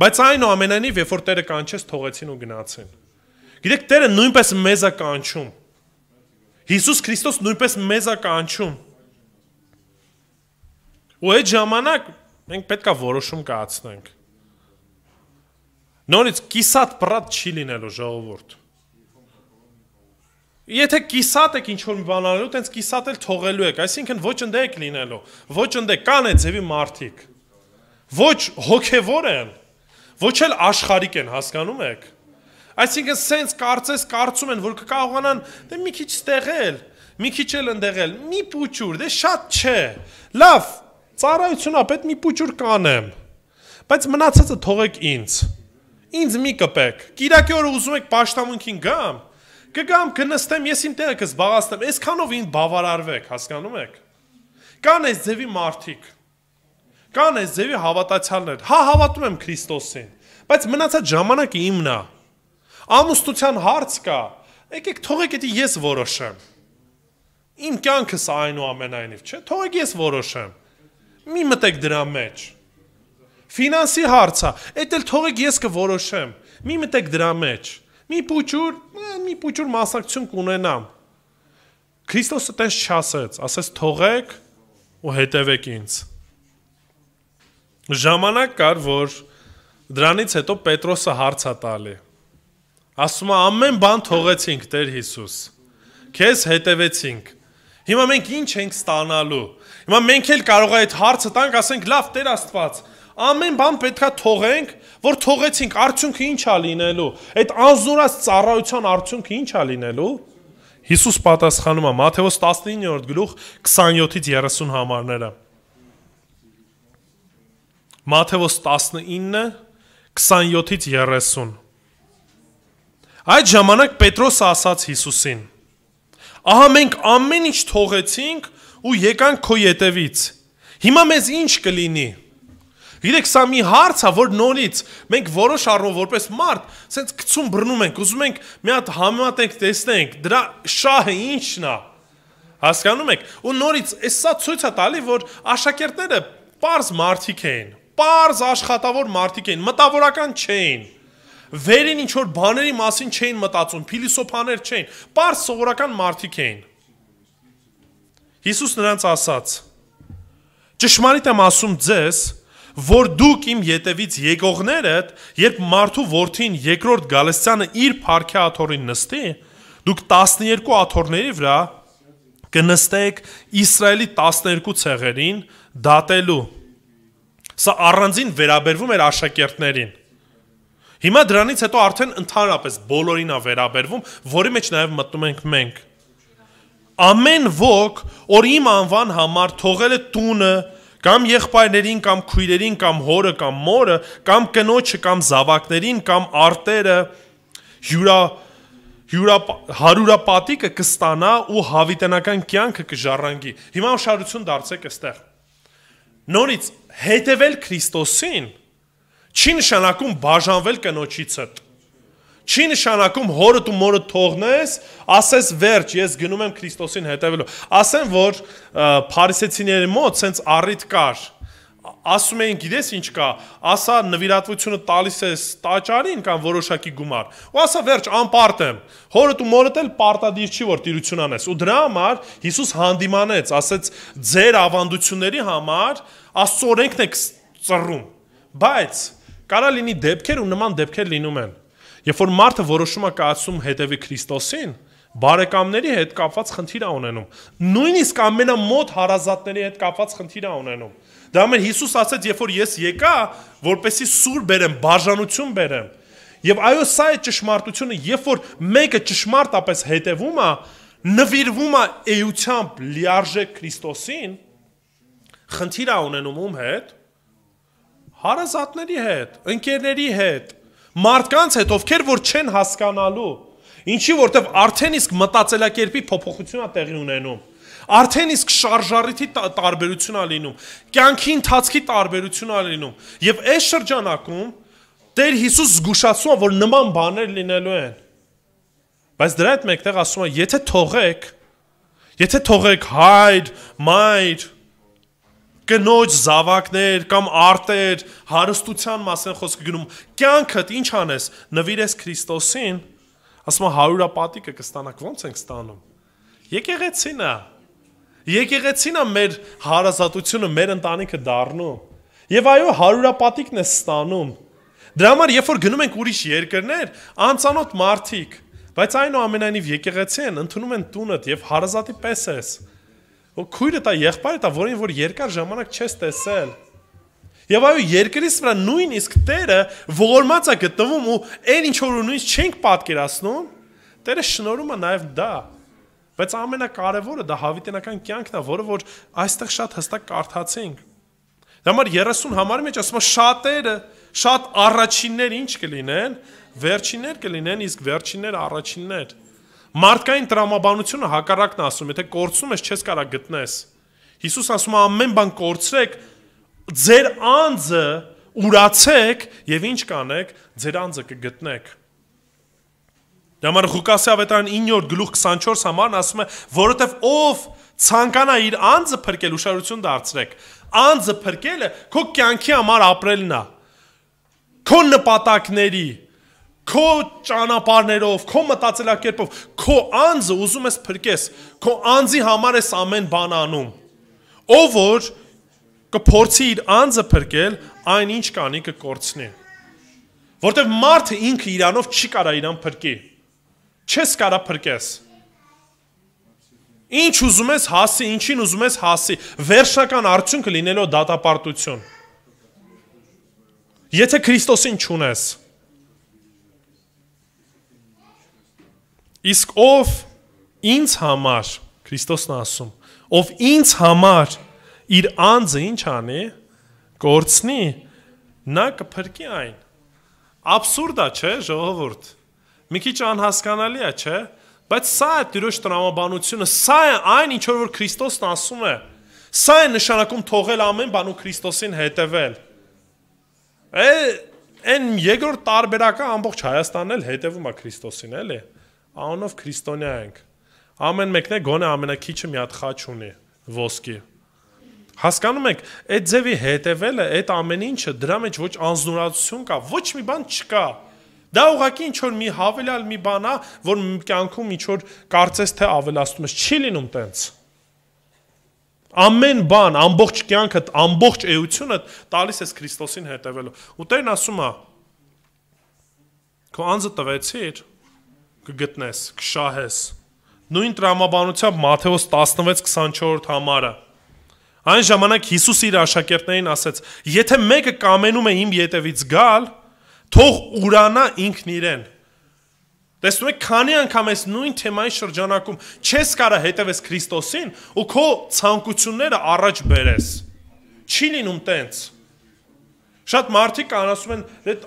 բայց այնուամենայնիվ, երբ որ Տերը կանչեց, թողեցին ու գնացին։ Գիտեք, Տերը նույնպես մեզ է կանչում։ Հիսուս Քրիստոս նույնպես մեզ է կանչում։ Ու այդ ժամանակ մենք պետք է որոշում կայացնենք։ Նորից կիսատ պրատ չի լինելու ժողովուրդ։ Եթե կիսատ եք ինչ-որ մի բան անելու, տենց կիսատ էլ թողելու եք, այսինքն ոչ ընդեք լինելու, ոչ ընդեք, կան այդ ձևի մարդիկ, ոչ հոգևոր են, ոչ էլ աշխարհիկ են, հասկանում եք։ Այսինքն սենց կարծում են, որ կկարողանան դե մի քիչ ստեղել, մի քիչ էլ ընդեղել, մի պուճուր, դե շատ չէ, լավ, ծառայություն ապետ մի պուճուր կանեմ, բայց մնացածը թողեք ինձ մի կպեք, կիրակի օրը ուզում եք պաշտամունքին գամ, կգամ, կնստեմ, ես իմ տեղը կզբաղացնեմ, այսքանով ինձ բավարարվեք, հասկանում եք։ Կան այս ձևի մարդիկ, կան այս ձևի հավատացյալներ, հա հավատում եմ Քրիստոսին, բայց մնացած ժամանակը իմն է։ Ամուսնության հարց կա, եկեք թողեք դա ես որոշեմ։ Իմ կյանքս այնուամենայնիվ, չէ, թողեք ես որոշեմ։ Մի մտեք դրա մեջ։ Ֆինանսի հարց է, դա էլ թողեք ես կորոշեմ։ Մի մտեք դրա մեջ։ մի փուչուր մասնակցություն կունենամ։ Քրիստոսը տես չասեց, ասեց թողեք ու հետևեք ինձ։ Ժամանակ կար, որ դրանից հետո Պետրոսը հարց է տալի։ Ասում է ամեն բան թողեցինք Տեր Հիսուս։ Քեզ հետևեցինք։ Հիմա մենք ինչ ենք ստանալու։ Հիմա մենք էլ կարող է այդ հարցը տանք, ասենք լավ Տեր Աստված, ամեն բան պետքա թողենք, որ թողեցինք, արդյունքը ինչ է լինելու։ Այդ անզորած ծառայության արդյունքը ինչ է լինելու։ Հիսուս պատասխանում է Մատթեոս 19-րդ գլուխ 27-ից 30 համարները։ Մատթեոս 19 27-ից 30։ Այդ ժամանակ Պետրոսը ասաց Հիսուսին. Ահա մենք ամեն ինչ թողեցինք ու եկանք քո ետևից։ Հիմա մեզ ինչ կլինի։ Գիտեք, սա մի հարց է, որ նորից մենք որոշ առումով որպես մարդ, սենց գցում բռնում ենք, ուզում ենք մի հատ համեմատենք, տեսնենք, դրա շահը ինչն է։ Հասկանում եք։ Ու նորից սա ցույց է տալի, որ աշակերտները պարզ մարդիկ էին, պարզ աշխատավոր մարդիկ էին, մտավորական չէին։ Վերին ինչ որ բաների մասին չէին մտածում, փիլիսոփաներ չէին, պարզ սովորական մարդիկ էին։ Հիսուս նրանց ասաց. Ճշմարիտ եմ ասում ձեզ, որ դուք իմ ետևից եկողներդ, երբ մարդու որդին երկրորդ գալստյանը իր փառքի աթոռին նստի, դուք 12 աթոռների վրա կնստեք Իսրայելի 12 ցեղերին դատելու։ Սա առանձին վերաբերվում էր աշակերտներին։ Հիմա դրանից հետո արդեն ընդհանրապես բոլորին է վերաբերվում, որի մեջ նաև մտնում ենք մենք։ Ամեն ոք, որ իմ անվան համար թողել է տունը, կամ եղբայրներին, կամ քույրերին, կամ հորը, կամ մորը, կամ կնոջը, կամ զավակներին, կամ արտերը, հարուրապատիկը կստանա ու հավիտենական կյանքը կժառանգի։ Հիմա ուշադրություն դարձեք այստեղ։ Նորից հետևել Քրիստոսին չի նշանակում բաժանվել կնոջիցդ։ Չի նշանակում հորդ ու մորդ թողնես, ասես վերջ, ես գնում եմ Քրիստոսին հետևելու։ Ասեմ, որ փարիսեցիների մոտ սենց առիթ կար։ Ասում էին, գիտես ինչ կա, ասա նվիրատվությունը տալիս ես տաճարին կամ որոշակի գումար։ Ու ասա վերջ, անպարտ եմ։ Հորդ ու մորդ էլ պարտադիր չի, որ տիրություն անես։ Ու դրա համար Հիսուս հանդիմանեց, ասեց, ձեր ավանդությունների համար Աստծո օրենքն եք ծռում։ Բայց կարա լինի դեպքեր ու նման դեպքեր լինում են։ Երբ որ մարդը որոշում է կայացնում հետևի Քրիստոսին, բարեկամների հետ կապված խնդիր է ունենում։ Նույնիսկ ամենամոտ հարազատների հետ կապված խնդիր է ունենում։ Դա մեն Հիսուս ասեց, երբ որ ես եկա, որպեսզի սուր բերեմ, բաժանություն բերեմ։ Եվ այո, սա է ճշմարտությունը, երբ որ մեկը ճշմարտապես հետևում է, նվիրվում է էությամբ լիարժեք Քրիստոսին, խնդիր է ունենում ում հետ։ Հարազատների հետ, ընկերների հետ, մարդկանց հետ, ովքեր որ չեն հասկանալու, ինչի որտեվ արդեն իսկ մտածելակերպի փոփոխություն է տեղի ունենում, արդեն իսկ շարժառիթի տարբերություն է լինում, կյանքի ընթացքի տարբերություն է լինում, եւ այս շրջանակում Տեր Հիսուս զգուշացում է, որ նման բաներ լինելու են, բայց դրա հետ մեկտեղ ասում է, եթե թողեք հայր, մայր, կնոջ զավակներ կամ արտեր, հարստության մասին խոսքը գնում, կյանքդ ինչ անես, նվիրես Քրիստոսին, ասում է հարուրապատիկը կստանաք, ոնց ենք ստանում։ Եկեղեցին է մեր հարազատությունը, մեր ընտանիքը դառնում։ Եվ այո, հարուրապատիկն է ստանում։ Դրա համար երբ որ գնում ենք ուրիշ երկրներ, անծանոթ մարդիկ, բայց այնուամենայնիվ եկեղեցի են, ընդունում են տունդ եւ հարազատի պես ես։ Ու քույրդ է, եղբայրդ է, որին որ երկար ժամանակ չես տեսել։ Եվ այո, երկրից վրա նույնիսկ Տերը ողորմած է գտնվում ու այն ինչ որ նույնիսկ չենք պատկերացնում, Տերը շնորհում է նաև դա։ Բայց ամենակարևորը դա հավիտենական կյանքն է, որը որ այստեղ շատ հստակ կարդացինք։ Դա համար 30 համարի մեջ ասում է շատերը, շատ առաջիններ ինչ կլինեն, վերջիններ կլինեն, իսկ վերջինները առաջիններ։ Մարդկային տրամաբանությունը հակառակն է ասում, եթե կորցնում ես, չես կարող գտնես։ Հիսուս ասում է ամեն բան կորցրեք, ձեր անձը ուրացեք եւ ինչ կանեք, ձեր անձը կգտնեք։ Դա համար Ղուկասի ավետարան 9-րդ գլուխ 24 համարն ասում է, որովհետեւ ով ցանկանա իր անձը փրկել, ուշադրություն դարձրեք, անձը փրկելը քո կյանքի համար ապրելն է, քո նպատակների, Քո ճանապարհներով, քո մտածելակերպով, քո անձը ուզում ես փրկես, քո անձի համար ես ամեն բան անում։ Ով որ կփորձի իր անձը փրկել, այն ինչ կանի կկորցնի։ Որտեվ մարդը ինքը իրանով չի կարա իրան փրկի։ Չես կարա փրկես։ Ինչ ուզում ես հասի, ինչին ուզում ես հասի, վերջնական արդյունքը լինելով դատապարտություն։ Եթե Քրիստոսին չունես։ Իսկ ով ինձ համար, Քրիստոսն ասում, ով ինձ համար իր անձը ինչ անի, կորցնի, նա կփրկի այն։ Աբսուրդ է, չէ, ժողովուրդ։ Մի քիչ անհասկանալի է, չէ, բայց սա է Տիրոջ տրամաբանությունը, սա է այն, ինչ որ Քրիստոսն ասում է։ Սա է նշանակում թողել ամեն բան ու Քրիստոսին հետևել։ Այն երկրորդ տարբերակը ամբողջ Հայաստանն էլ հետևում է Քրիստոսին, էլի։ Անունով քրիստոնյա ենք։ Ամեն մեկն է գոնե ամենակիչը մի հատ խաչ ունի, ոսկի։ Հասկանում եք, այդ ձևի հետևելը, այդ ամեն ինչը, դրա մեջ ոչ անznորացություն կա, ոչ մի բան չկա։ Դա ուղղակի ինչ որ մի հավելյալ մի բան է, որ կյանքում ինչ որ կարծես թե ավելացնում ես, չի լինում տենց։ Ամեն բան, ամբողջ կյանքդ, ամբողջ էությունդ տալիս ես Քրիստոսին հետևելու։ Ու Տերն ասում է. քո անձը տվեցիր, կգտնես, կշահես։ Նույն տրամաբանությամբ Մատթեոս 16:24 համարը։ Այն ժամանակ Հիսուս իր աշակերտներին ասեց. եթե մեկը կամենում է իմ ետևից գալ, թող ուրանա ինքն իրեն։ Տեսնում եք, քանի անգամ ես նույն թեմայի շրջանակում չես կարա հետևես Քրիստոսին ու քո ցանկությունները առաջ բերես։ Չի լինում տենց։ Շատ մարդիկ կան ասում են,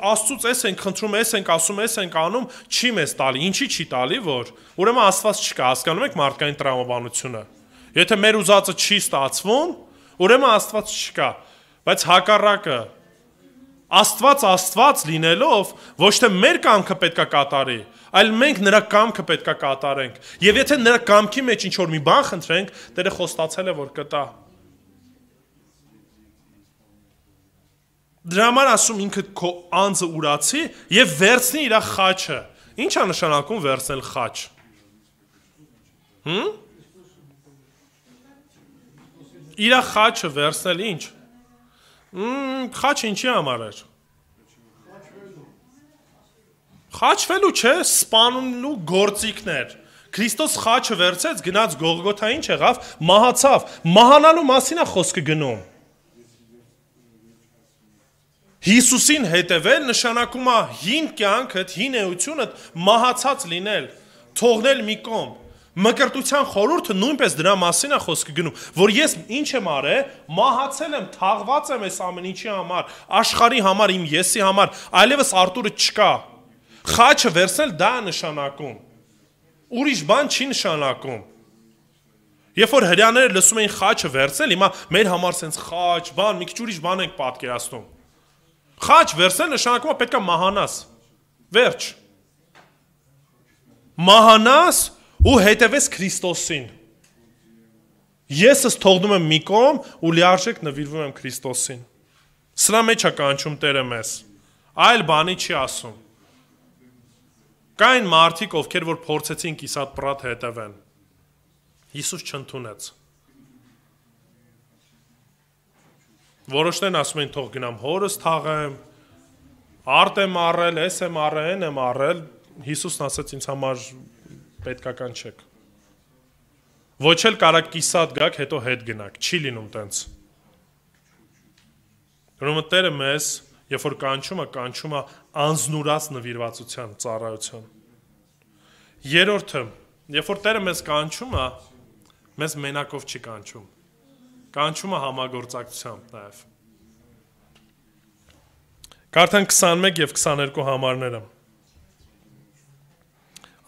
Աստծուց էս ենք խնդրում, էս ենք ասում, էս ենք անում, չի մեզ տալի։ Ինչի չի տալի, որ ուրեմն Աստված չկա, հասկանում եք մարդկային տրամաբանությունը։ Եթե մեր ուզածը չի ստացվում, ուրեմն Աստված չկա, բայց հակառակը Աստված լինելով ոչ թե մեր կամքը պետքա կատարի, այլ մենք նրա կամքը պետքա կատարենք։ Եվ եթե նրա կամքի մեջ ինչ որ մի բան խնդրենք, Տերը խոստացել է որ կտա։ Դրա համար ասում ինքը քո անձը ուրացի եւ վերցնի իր խաչը։ Ինչ է նշանակում վերցնել խաչ։ Իր խաչը վերցնել ինչ։ Խաչ ինչի համար էր։ Խաչվելու չէ, սպանելու գործիքներ։ Քրիստոս խաչը վերցեց, գնաց Գողգոթա, ինչ եղավ, մահացավ։ Մահանալու մասին է խոսքը գնում։ Հիսուսին հետևել նշանակում է հին կյանքդ, հին էությունդ մահացած լինել, թողնել մի կողմ։ Մկրտության խորհուրդը նույնպես դրա մասին է խոսքը գնում, որ ես ինչ եմ արել, մահացել եմ, թաղված եմ այս ամեն ինչի համար, աշխարհի համար, իմ եսի համար, այլևս Արտուրը չկա։ Խաչը վերցնել դա է նշանակում։ Ուրիշ բան չի նշանակում։ Երբ որ հրեաները լսում էին խաչը վերցնել, հիմա մեր համար sense խաչ, բան, մի քիչ ուրիշ բան ենք պատկերացնում։ Խաչ վերցնել նշանակում է պետք է մահանաս։ Վերջ։ Մահանաս ու հետևես Քրիստոսին։ Եսս թողնում եմ մի կողմ ու լիարժեք նվիրվում եմ Քրիստոսին։ Սրա մեջ է կանչում Տերը մեզ։ Այլ բանի չի ասում։ Կային մարդիկ, ովքեր որ փորձեցին կիսատ պրատ հետևեն։ Հիսուս չընդունեց։ Որոշներն ասում են թող գնամ հորս թաղեմ, արդ եմ առել, էս եմ առել, են եմ առել, Հիսուսն ասեց ինձ համար պետքական չեք։ Ոչ էլ կարակ կիսատ գաք, հետո հետ գնաք, չի լինում տենց։ Ուրեմն Տերը մեզ, երբ որ կանչում է անznուրած նվիրվածության, ծառայության։ Երրորդը, երբ որ Տերը մեզ կանչում է, մեզ մենակով չի կանչում։ Կանչում է համագործակցությամբ նաև։ Կարդանք 21 և 22 համարները։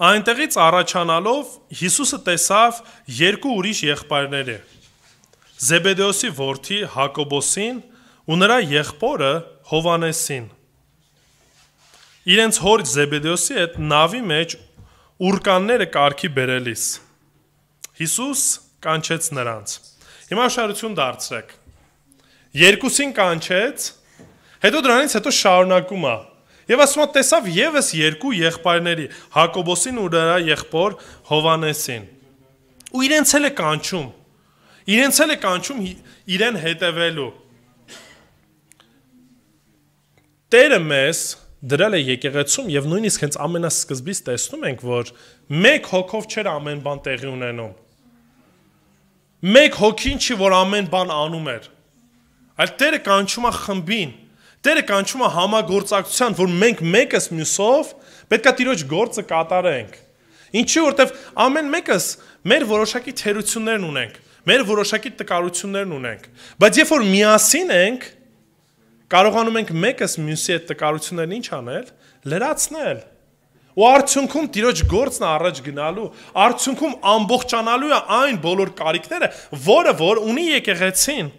Այնտեղից առաջանալով Հիսուսը տեսավ երկու ուրիշ եղբայրների՝ Զեբեդեոսի որդի Հակոբոսին ու նրա եղբորը Հովանեսին։ Իրենց հոր Զեբեդեոսի հետ նավի մեջ ուրկանները կարգի բերելիս։ Հիսուս կանչեց նրանց։ Հիմա շարություն դարձրեք։ Երկուսին կանչեց, հետո դրանից հետո շարունակում է։ Եվ ասում է տեսավ եւս երկու եղբայրների, Հակոբոսին ու նրա եղբոր Հովանեսին։ Ու իրենց էլ է կանչում իրեն հետևելու։ Տերը մեզ դրել է եկեղեցում եւ նույնիսկ հենց ամենասկզբից տեսնում ենք, որ մեկ հոգով չէր ամեն բան տեղի ունենում։ Մեկ հոգին չի, որ ամեն բան անում էր։ Այլ Տերը կանչում է խմբին, Տերը կանչում է համագործակցության, որ մենք մեկս մյուսով պետք է Տիրոջ գործը կատարենք։ Ինչի որտեվ ամեն մեկս մեր որոշակի թերություններն ունենք, մեր որոշակի տկարություններն ունենք, բայց երբ որ միասին ենք, կարողանում ենք մեկս մյուսի այդ տկարություններն ինչ անել, լրացնել։ Ու արդյունքում Տիրոջ գործն առաջ գնալու, արդյունքում ամբողջանալու է այն բոլոր կարիքները, որ ունի եկեղեցին։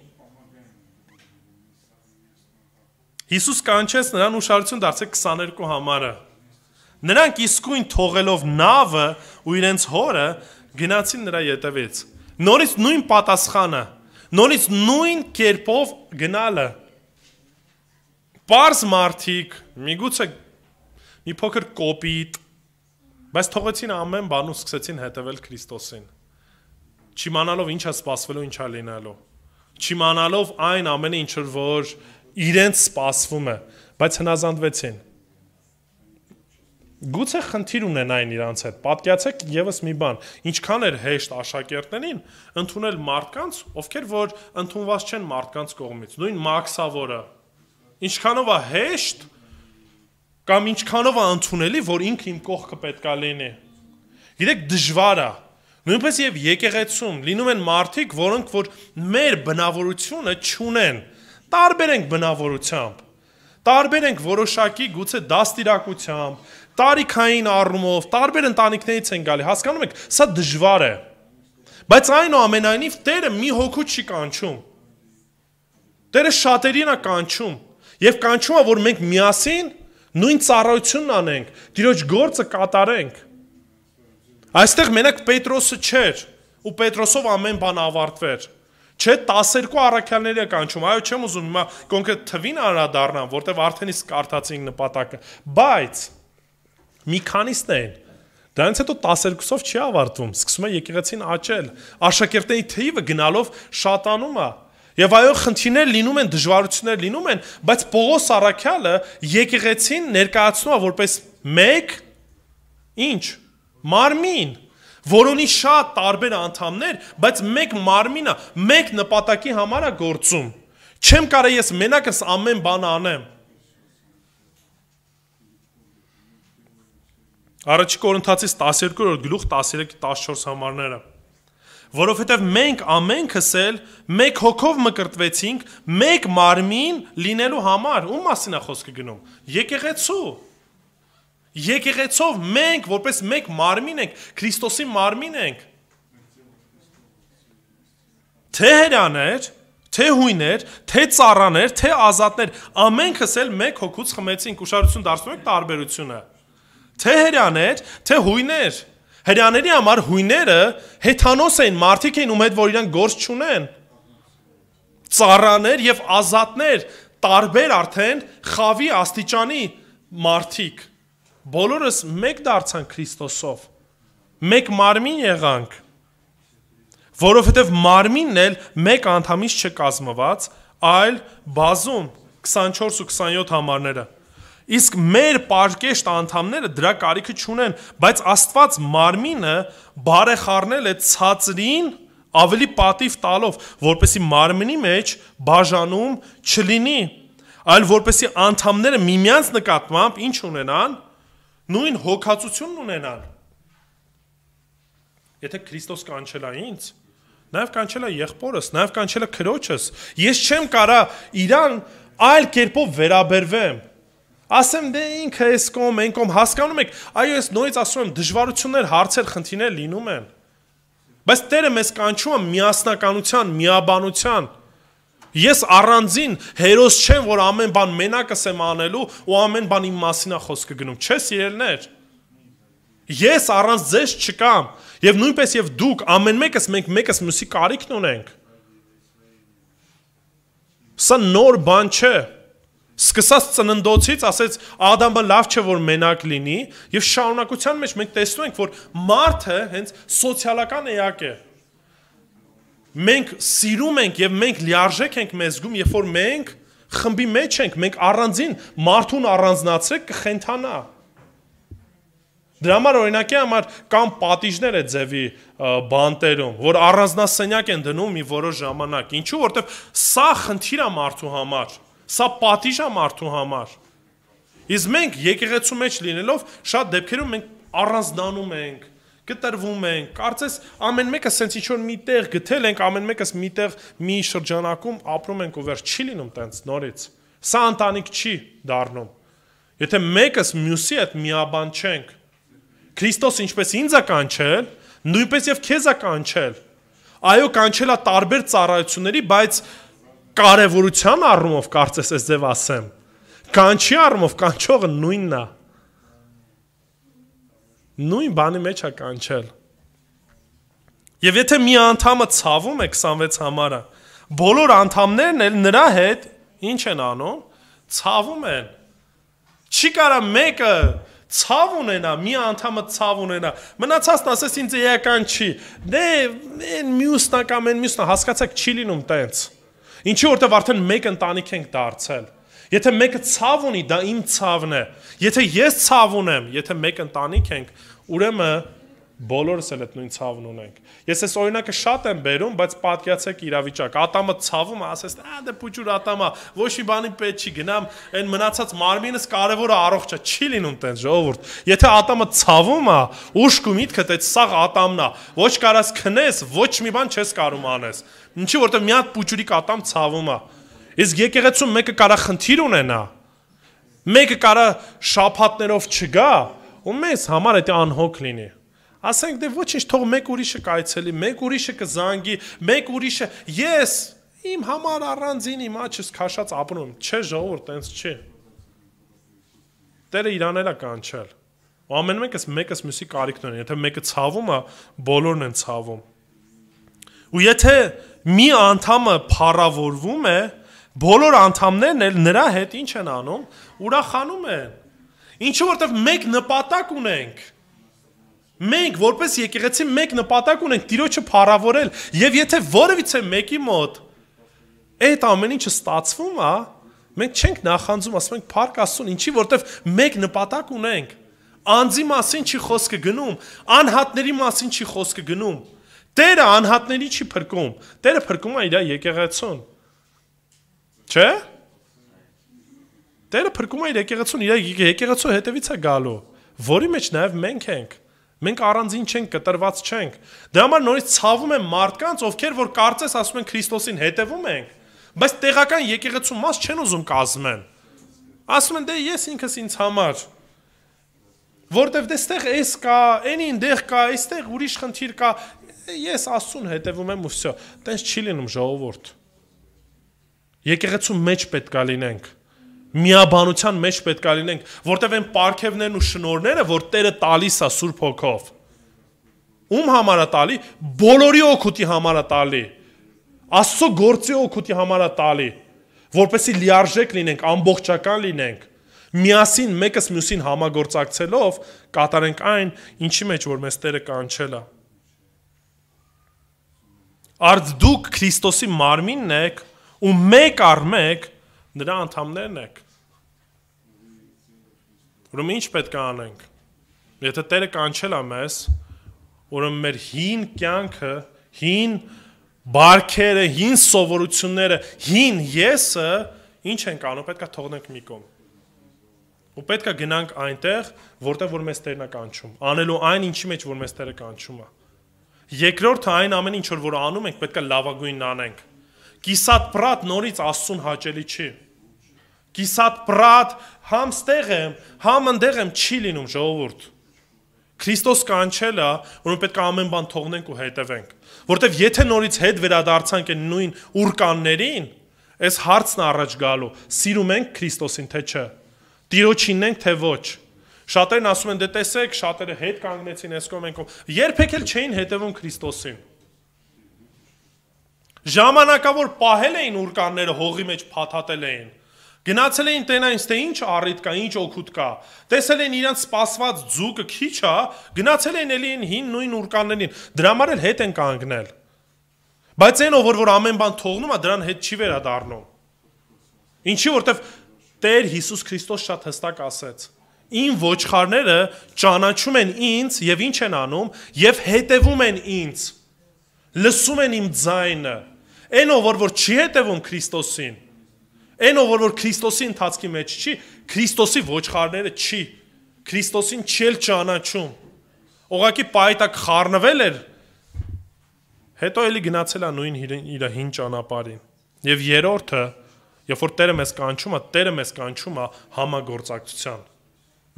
Հիսուս կանչեց նրան ուշադրություն դարձրեք 22 համարը։ Նրանք իսկույն թողելով նավը ու իրենց հորը գնացին նրա ետևից։ Նորից նույն պատասխանը, նորից նույն կերպով գնալը։ Պարզ մարդիկ, միգուցե մի փոքր կոպիտ, բայց թողեցին ամեն բան ու սկսեցին հետևել Քրիստոսին։ Չիմանալով ինչ է սպասվելու, ինչ է լինելու։ Չիմանալով այն ամենը, ինչ որ իրենց սպասվում է, բայց հնազանդվեցին։ Գուցե խնդիր ունենային իրանց հետ։ Պատկերացեք եւս մի բան, ինչքան էր հեշտ աշակերտներին ընդունել մարդկանց, ովքեր որ ընդունված չեն մարդկանց կողմից։ Նույն Մաքսավորը ինչքանով է հեշտ կամ ինչքանով է ընդունելի, որ ինքը իմ կողքը պետքա լինի։ Գիտեք, դժվար է։ Նույնպես եւ եկեղեցում լինում են մարդիկ, որոնք որ մեր բնավորությունը չունեն։ Տարբեր ենք բնավորությամբ, տարբեր ենք որոշակի գուցե դաստիարակությամբ, տարիքային առումով, տարբեր ընտանիքներից են գալի, հասկանում եք, սա դժվար է, բայց այնուամենայնիվ Տերը մի հոգու չի կանչում, Տերը շատերին է կանչում, եւ կանչում է, որ մենք միասին նույն ծառայությունն անենք, Տիրոջ գործը կատարենք, այստեղ մենակ Պետրոսը չէր, ու Պետրոսով ամեն բան ավարտվեր, Չէ 12 առաքյալների է կանչում, այո չեմ ուզում հիմա կոնկրետ թվին անդրադառնամ, որտեվ արդեն իսկ կարդացինք նպատակը, բայց մի քանիսն են, դրանից հետո 12-ով չի ավարտվում, սկսում է եկեղեցին աճել, աշակերտների թիվը գնալով շատանում է, եւ այո խնդիրներ լինում են, դժվարություններ լինում են, բայց Պողոս առաքյալը եկեղեցին ներկայացնում է որպես մեկ, ինչ, մարմին, որ ունի շատ տարբեր անդամներ, բայց մեկ մարմինը, մեկ նպատակի համար է գործում։ Չեմ կարող ես մենակս ամեն բան անեմ։ Առաջի Կորինթացիս 12-րդ գլուխ 13-14 համարները։ Որովհետև մենք ամենքս էլ մեկ հոգով մկրտվեցինք, մեկ մարմին լինելու համար։ Ում մասին է խոսքը գնում։ Եկեղեցու։ Եկեղեցով մենք որպես մեկ մարմին ենք, Քրիստոսի մարմին ենք։ Թե հրեաներ, թե հույներ, թե ծառաներ, թե ազատներ, ամենքս էլ մեկ հոգուց խմեցինք, ուշադրություն դարձնում եք տարբերությունը։ Թե հրեաներ, թե հույներ։ Հրեաների համար հույները հեթանոս էին, մարդիկ էին, ում հետ որ իրանք գործ չունեն։ Ծառաներ եւ ազատներ, տարբեր արդեն խավի աստիճանի մարդիկ։ Բոլորս մեկ դարձանք Քրիստոսով, մեկ մարմին եղանք, որովհետև մարմինն էլ մեկ անդամից չկազմված, այլ բազում 24 ու 27 համարները, իսկ մեր պարկեշտ անդամները դրա կարիքը չունեն, բայց Աստված մարմինը բարեխառնել է ցածրին ավելի պատիվ տալով, որպեսզի մարմնի մեջ բաժանում չլինի, այլ որպեսզի անդամները միմյանց նկատմամբ ինչ ունենան, նույն հոգացությունն ունենան։ Եթե Քրիստոս կանչել է ինձ, նաև կանչել է եղբորս, նաև կանչել է քրոջս, ես չեմ կարող իրան այլ կերպով վերաբերվեմ։ Ասեմ դե ինքը էս կողմ, այն կողմ, հասկանում եք, այո ես նորից ասում եմ, դժվարություններ, հարցեր, խնդիրներ լինում են։ Բայց Տերը մեզ կանչում է միասնականության, միաբանության։ Ես առանձին հերոս չեմ, որ ամեն բան մենակս եմ անելու ու ամեն բան իմ մասին է խոսքը գնում։ Չէ, սիրելիներ։ Ես առանց ձեզ չկամ, եւ նույնպես եւ դուք ամեն մեկս մենք մեկս մյուսի կարիքն ունենք։ Սա նոր բան չէ։ Սկսած ծննդոցից ասեց Ադամը լավ չէ որ մենակ լինի եւ շարունակության մեջ մենք տեսնում ենք որ մարդը հենց սոցիալական էակ է։ Մենք սիրում ենք եւ մենք լիարժեք ենք մեզ զգում, երբ որ մենք խմբի մեջ ենք, մենք առանձին մարդուն առանձնացրեք կխենթանա։ Դրա համար օրինակի համար կամ պատիժներ է ձևի բանտերում, որ առանձնասենյակ են դնում մի որոշ ժամանակ։ Ինչու, որովհետև սա խնդիր է մարդու համար, սա պատիժ է մարդու համար։ Իսկ մենք եկեղեցու մեջ լինելով շատ դեպքերում մենք առանձնանում ենք, կտրվում ենք, կարծես ամեն մեկը սենց ինչ-որ մի տեղ գտել ենք, ամեն մեկս մի տեղ մի շրջանակում ապրում ենք ու վերջ չի լինում տենց նորից։ Սա ընտանիք չի դառնում։ Եթե մեկս մյուսի հետ միաբան չենք, Քրիստոս ինչպես ինձ է կանչել, նույնպես եւ քեզ է կանչել։ Այո, կանչել է տարբեր ծառայությունների, բայց կարևորության առումով կարծես ես ձև ասեմ, կանչի առումով կանչողը նույնն է։ Նույն բանի մեջ է կանչել։ Եվ եթե մի անդամը ցավում է 26 համարը, բոլոր անդամներն էլ նրա հետ ինչ են անում, ցավում են։ Չի կարա մեկը ցավ ունենա, մի անդամը ցավ ունենա, մնացածն ասես ինձ էական չի, դե են մյուսնա կամ են մյուսնա, հասկացեք չի լինում տենց։ Ինչի որտեվ արդեն մեկ ընտանիք ենք դարձել։ Եթե մեկը ցավ ունի, դա իմ ցավն է։ Եթե ես ցավ ունեմ, եթե մեկ ընտանիք ենք, ուրեմն բոլորս էլ այդ նույն ցավն ունենք։ Ես այս օրինակը շատ եմ բերում, բայց պատկերացեք իրավիճակ։ Ատամը ցավում է, ասես, դե փուճուր ատամա, ոչ մի բանի պետք չի, գնամ, այն մնացած մարմինս կարևորը առողջ է, չի լինում տենց ժողովուրդ։ Եթե ատամը ցավում է, ուշք ու միտքդ այդ սաղ ատամն է, ոչ կարաս քնես, ոչ մի բան չես կարում անես։ Ինչի որտեղ մի հատ փուճուրիկ ատամ ցավում է։ Իսկ եկեղեցում մեկը կարա խնդիր ունենա, մեկը կարա շաբաթներով չգա, ու մեզ համար դա անհոգ լինի։ Ասենք դե ոչինչ թող մեկ ուրիշը կայցելի, մեկ ուրիշը կզանգի, մեկ ուրիշը ես իմ համար առանձին իմ աչքս քաշած ապրում, չէ ժողովուրդ, տենց չի։ Տերը իրանել է կանչել։ Ու ամեն մեկս մյուսի կարիքն ունի, եթե մեկը ցավում է, բոլորն են ցավում։ Ու եթե մի անդամը փառավորվում է, բոլոր անդամներն էլ նրա հետ ինչ են անում, ուրախանում են։ Ինչու որտեվ մեկ նպատակ ունենք։ Մենք որպես եկեղեցի մեկ նպատակ ունենք Տիրոջը փառավորել, եւ եթե որևիցե մեկի մոտ այդ ամեն ինչը ստացվում է, մենք չենք նախանձում, ասում ենք փառք Աստծուն, ինչի որտեվ մեկ նպատակ ունենք։ Անձի մասին չի խոսքը գնում, անհատների մասին չի խոսքը գնում։ Տերը անհատների չի փրկում, Տերը փրկում է իր եկեղեցուն։ Չէ՞։ Տերը փրկում է իր եկեղեցուն, իր եկեղեցու հետևից է գալու, որի մեջ նաև մենք ենք։ Մենք առանձին չենք, կտրված չենք։ Դրա համար նորից ցավում են մարդկանց, ովքեր որ կարծես ասում են Քրիստոսին հետևում ենք, բայց տեղական եկեղեցու մաս չեն ուզում կազմեն։ Ասում են դե ես ինքս ինձ համար, որտեվ դեստեղ էս կա, այնին դեղ կա, այստեղ ուրիշ խնդիր կա, ես Աստծուն հետևում եմ ու վсё։ Տենց չի լինում ժողովուրդ։ Եկեղեցու մեջ պետք է լինենք։ Միաբանության մեջ պետք է լինենք, որտեվ այն պարգևներն ու շնորհները, որ Տերը տալիս է Սուրբ Հոգով, ում համար է տալի, բոլորի օգուտի համար է տալի, Աստծո գործի օգուտի համար է տալի, որպեսզի լիարժեք լինենք, ամբողջական լինենք, միասին մեկս մյուսին համագործակցելով կատարենք այն, ինչի մեջ որ մեզ Տերը կանչել է։ Արդ դուք Քրիստոսի մարմինն եք ու մեկ առ մեկ նրա անդամներն եք։ Ուրեմն ինչ պետք է անենք։ Եթե Տերը կանչել է մեզ, ուրեմն մեր հին կյանքը, հին բարքերը, հին սովորությունները, հին եսը ինչ ենք անում, պետք է թողնենք մի կողմ։ Ու պետք է գնանք այնտեղ, որտեղ որ մեզ Տերն է կանչում, անելու այն ինչի մեջ որ մեզ Տերը կանչում է։ Երկրորդը այն ամեն ինչ որ անում ենք, պետք է լավագույնն անենք։ Կիսատ պրատ նորից Աստծուն հաճելի չի։ Կիսատ պրատ համ ստեղ եմ, համ ընդեղ եմ չի լինում ժողովուրդ։ Քրիստոս կանչել է, որ պետք է ամեն բան թողնենք ու հետևենք։ Որտեվ եթե նորից հետ վերադարձանք այն նույն ուրկաններին, այս հարցն առաջ գալու, սիրում ենք Քրիստոսին թե չէ։ Տիրոջին ենք թե ոչ։ Շատերն ասում են դե տեսեք, շատերը հետ կանգնեցին այս կողմենքով, երբեք էլ չէին հետևում Քրիստոսին։ Ժամանակավոր պահել էին ուրկանները հողի մեջ փաթաթել էին, Գնացել էին տենային, թե ինչ առիթ կա, ինչ օգուտ կա։ Տեսել են իրանց սպասված ձուկը քիչ է, գնացել են էլի հին նույն ուրկաններին։ Դրա համար էլ հետ են կանգնել։ Բայց այն որ ամեն բան թողնում է, դրան հետ չի վերադառնում։ Ինչի որտեվ Տեր Հիսուս Քրիստոս շատ հստակ ասեց. Իմ ոչխարները ճանաչում են ինձ եւ ինչ են անում, եւ հետևում են ինձ։ Լսում են իմ ձայնը։ Այն որ չի հետևում Քրիստոսին, այն որ Քրիստոսի ընթացքի մեջ չի, Քրիստոսի ոչխարները չի, Քրիստոսին չի էլ ճանաչում։ Ուղղակի պայտակ խառնվել էր, հետո էլի գնացել է նույն իր հին ճանապարհին։ Եվ երրորդը, երբ որ Տերը մեզ կանչում է համագործակցության։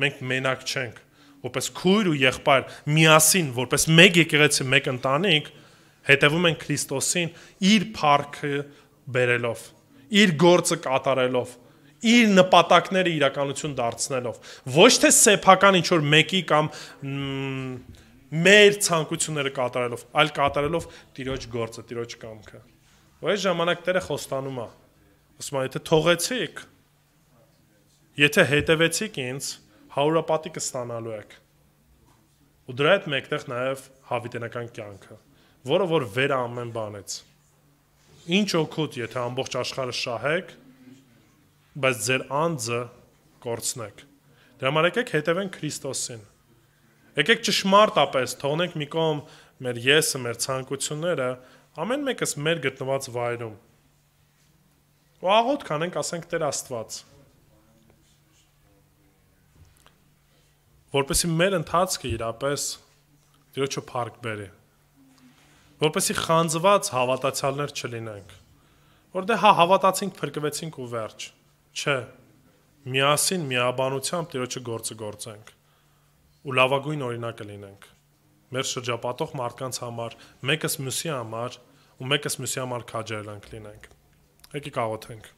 Մենք մենակ չենք, որպես քույր ու եղբայր միասին, որպես մեկ եկեղեցի, մեկ ընտանիք, հետևում են Քրիստոսին իր փառքը բերելով, իր գործը կատարելով, իր նպատակները իրականություն դարձնելով, ոչ թե սեփական ինչ որ մեկի կամ մեր ցանկությունները կատարելով, այլ կատարելով Տիրոջ գործը, Տիրոջ կամքը։ Ու այս ժամանակ Տերը խոստանում է, ասում է, եթե թողեցիք, եթե հետևեցիք ինձ, հարուրապատի կստանալու եք։ Ու դրա հետ մեկտեղ նաև հավիտենական կյանքը, որը որ վեր ամեն բանից։ Ինչ օգուտ, եթե ամբողջ աշխարհը շահեք, բայց ձեր անձը կորցնեք։ Դրա համար եկեք հետևենք Քրիստոսին։ Եկեք ճշմարտապես թողնենք մի կողմ մեր եսը, մեր ցանկությունները, ամեն մեկս մեր գտնված վայրում։ Ու աղոթ կանենք, ասենք Տեր Աստված, որպեսզի մեր ընթացքը իրապես Տիրոջը փառք բերի, որպեսզի խանձված հավատացյալներ չլինենք, որ դե հավատացինք, փրկվեցինք ու վերջ, չէ, միասին միաբանությամբ Տիրոջը գործը գործենք ու լավագույն օրինակը լինենք մեր շրջապատող մարդկանց համար, մեկս մյուսի համար ու մեկս մյուսի համար քաջալերանք լինենք։ Եկեք աղոթենք։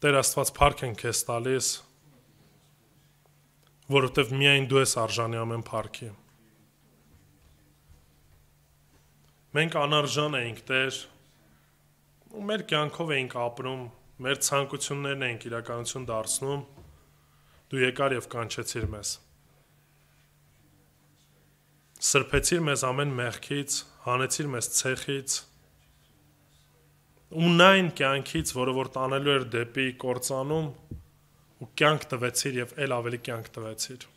Տեր Աստված, փառք ենք քեզ տալիս, որովհետև միայն դու ես արժանի ամեն փառքի։ Մենք անարժան էինք, Տեր, ու մեր կյանքով էինք ապրում, մեր ցանկություններն էինք իրականություն դարձնում, դու եկար եւ կանչեցիր մեզ։ Սրբեցիր մեզ ամեն մեղքից, հանեցիր մեզ ցեխից, ունայն կյանքից, որը որ տանելու էր դեպի կործանում, ու կյանք տվեցիր եւ ել ավելի կյանք տվեցիր։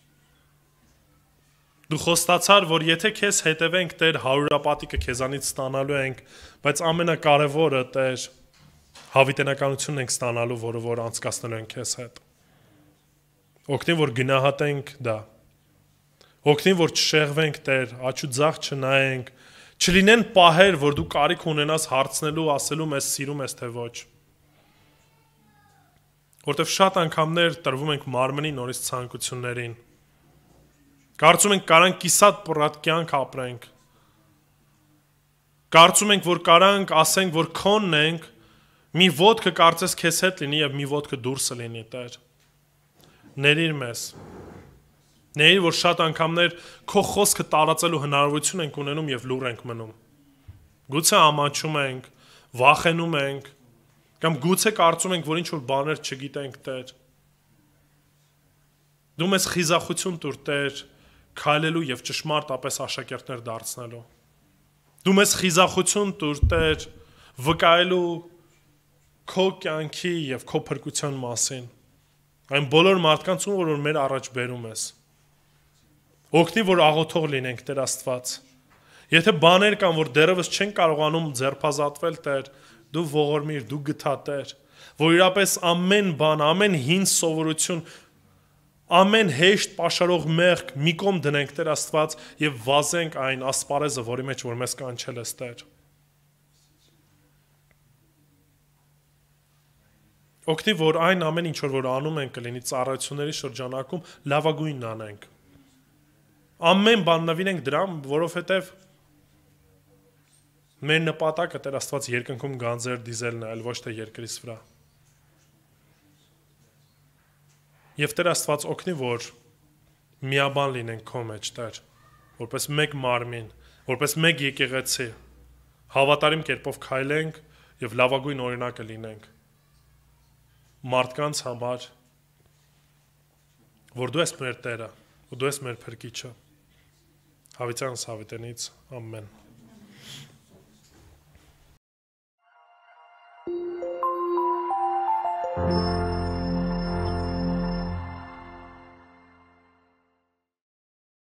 Դու խոստացար, որ եթե քեզ հետևենք, Տեր, հարուրապատիկը քեզանից ստանալու ենք, բայց ամենակարևորը, Տեր, հավիտենականությունն ենք ստանալու, որը որ անցկացնելու ենք քեզ հետ։ Օգնի, որ գնահատենք դա։ Օգնի, որ չշեղվենք, Տեր, աչու ձախ չնայենք, չլինեն պահեր, որ դու կարիք ունենաս հարցնելու, ասելու մեզ սիրում ես թե ոչ։ Որտեվ շատ անգամներ տրվում ենք մարմնի նորից ցանկություններին։ Կարծում ենք կարանք կիսատ պռատ կյանք ապրենք։ Կարծում ենք, որ կարանք ասենք, որ քոնն ենք, մի ոտքը կարծես քեզ հետ լինի եւ մի ոտքը դուրսը լինի, Տեր։ Ներիր մեզ։ Ներիր, որ շատ անգամներ քո խոսքը տարածելու հնարավորություն ենք ունենում եւ լուռ ենք մնում։ Գուցե ամաչում ենք, վախենում ենք, կամ գուցե կարծում ենք, որ ինչ որ բաներ չգիտենք, Տեր։ Դու մեզ խիզախություն տուր, Տեր, քայլելու եւ ճշմարտապես աշակերտներ դարձնելու։ Դու մեզ խիզախություն տուր, Տեր, վկայելու քո կյանքի եւ քո փրկության մասին։ Այն բոլոր մարդկանց, որ մեր առաջ բերում ես։ Օգնի, որ աղոթող լինենք, Տեր Աստված։ Եթե բաներ կան, որ դեռևս չեն կարողանում ձերբազատվել, Տեր, դու ողորմիր, դու գթա, Տեր, որ իրապես ամեն բան, ամեն հին սովորություն, ամեն հեշտ պաշարող մեղք մի կողմ դնենք, Տեր Աստված, եւ վազենք այն ասպարեզը, որի մեջ որ մեզ կանչել ես, Տեր։ Օգնի, որ այն ամեն ինչ որ անում ենք կլինի ծառայությունների շրջանակում լավագույնն անենք։ Ամեն բան նվիրենք դրան, որովհետև մեր նպատակը, Տեր Աստված, երկնքում գանձեր դիզելն է, այլ ոչ թե երկրից վրա։ Եվ Տեր Աստված, օգնի, որ միաբան լինենք քո մեջ, Տեր, որպես մեկ մարմին, որպես մեկ եկեղեցի, հավատարիմ կերպով քայլենք եւ լավագույն օրինակը լինենք մարդկանց համար, որ դու ես մեր Տերը, ու դու ես մեր Փրկիչը։ Հավիտյանս հավիտենից, ամեն։ Thank you.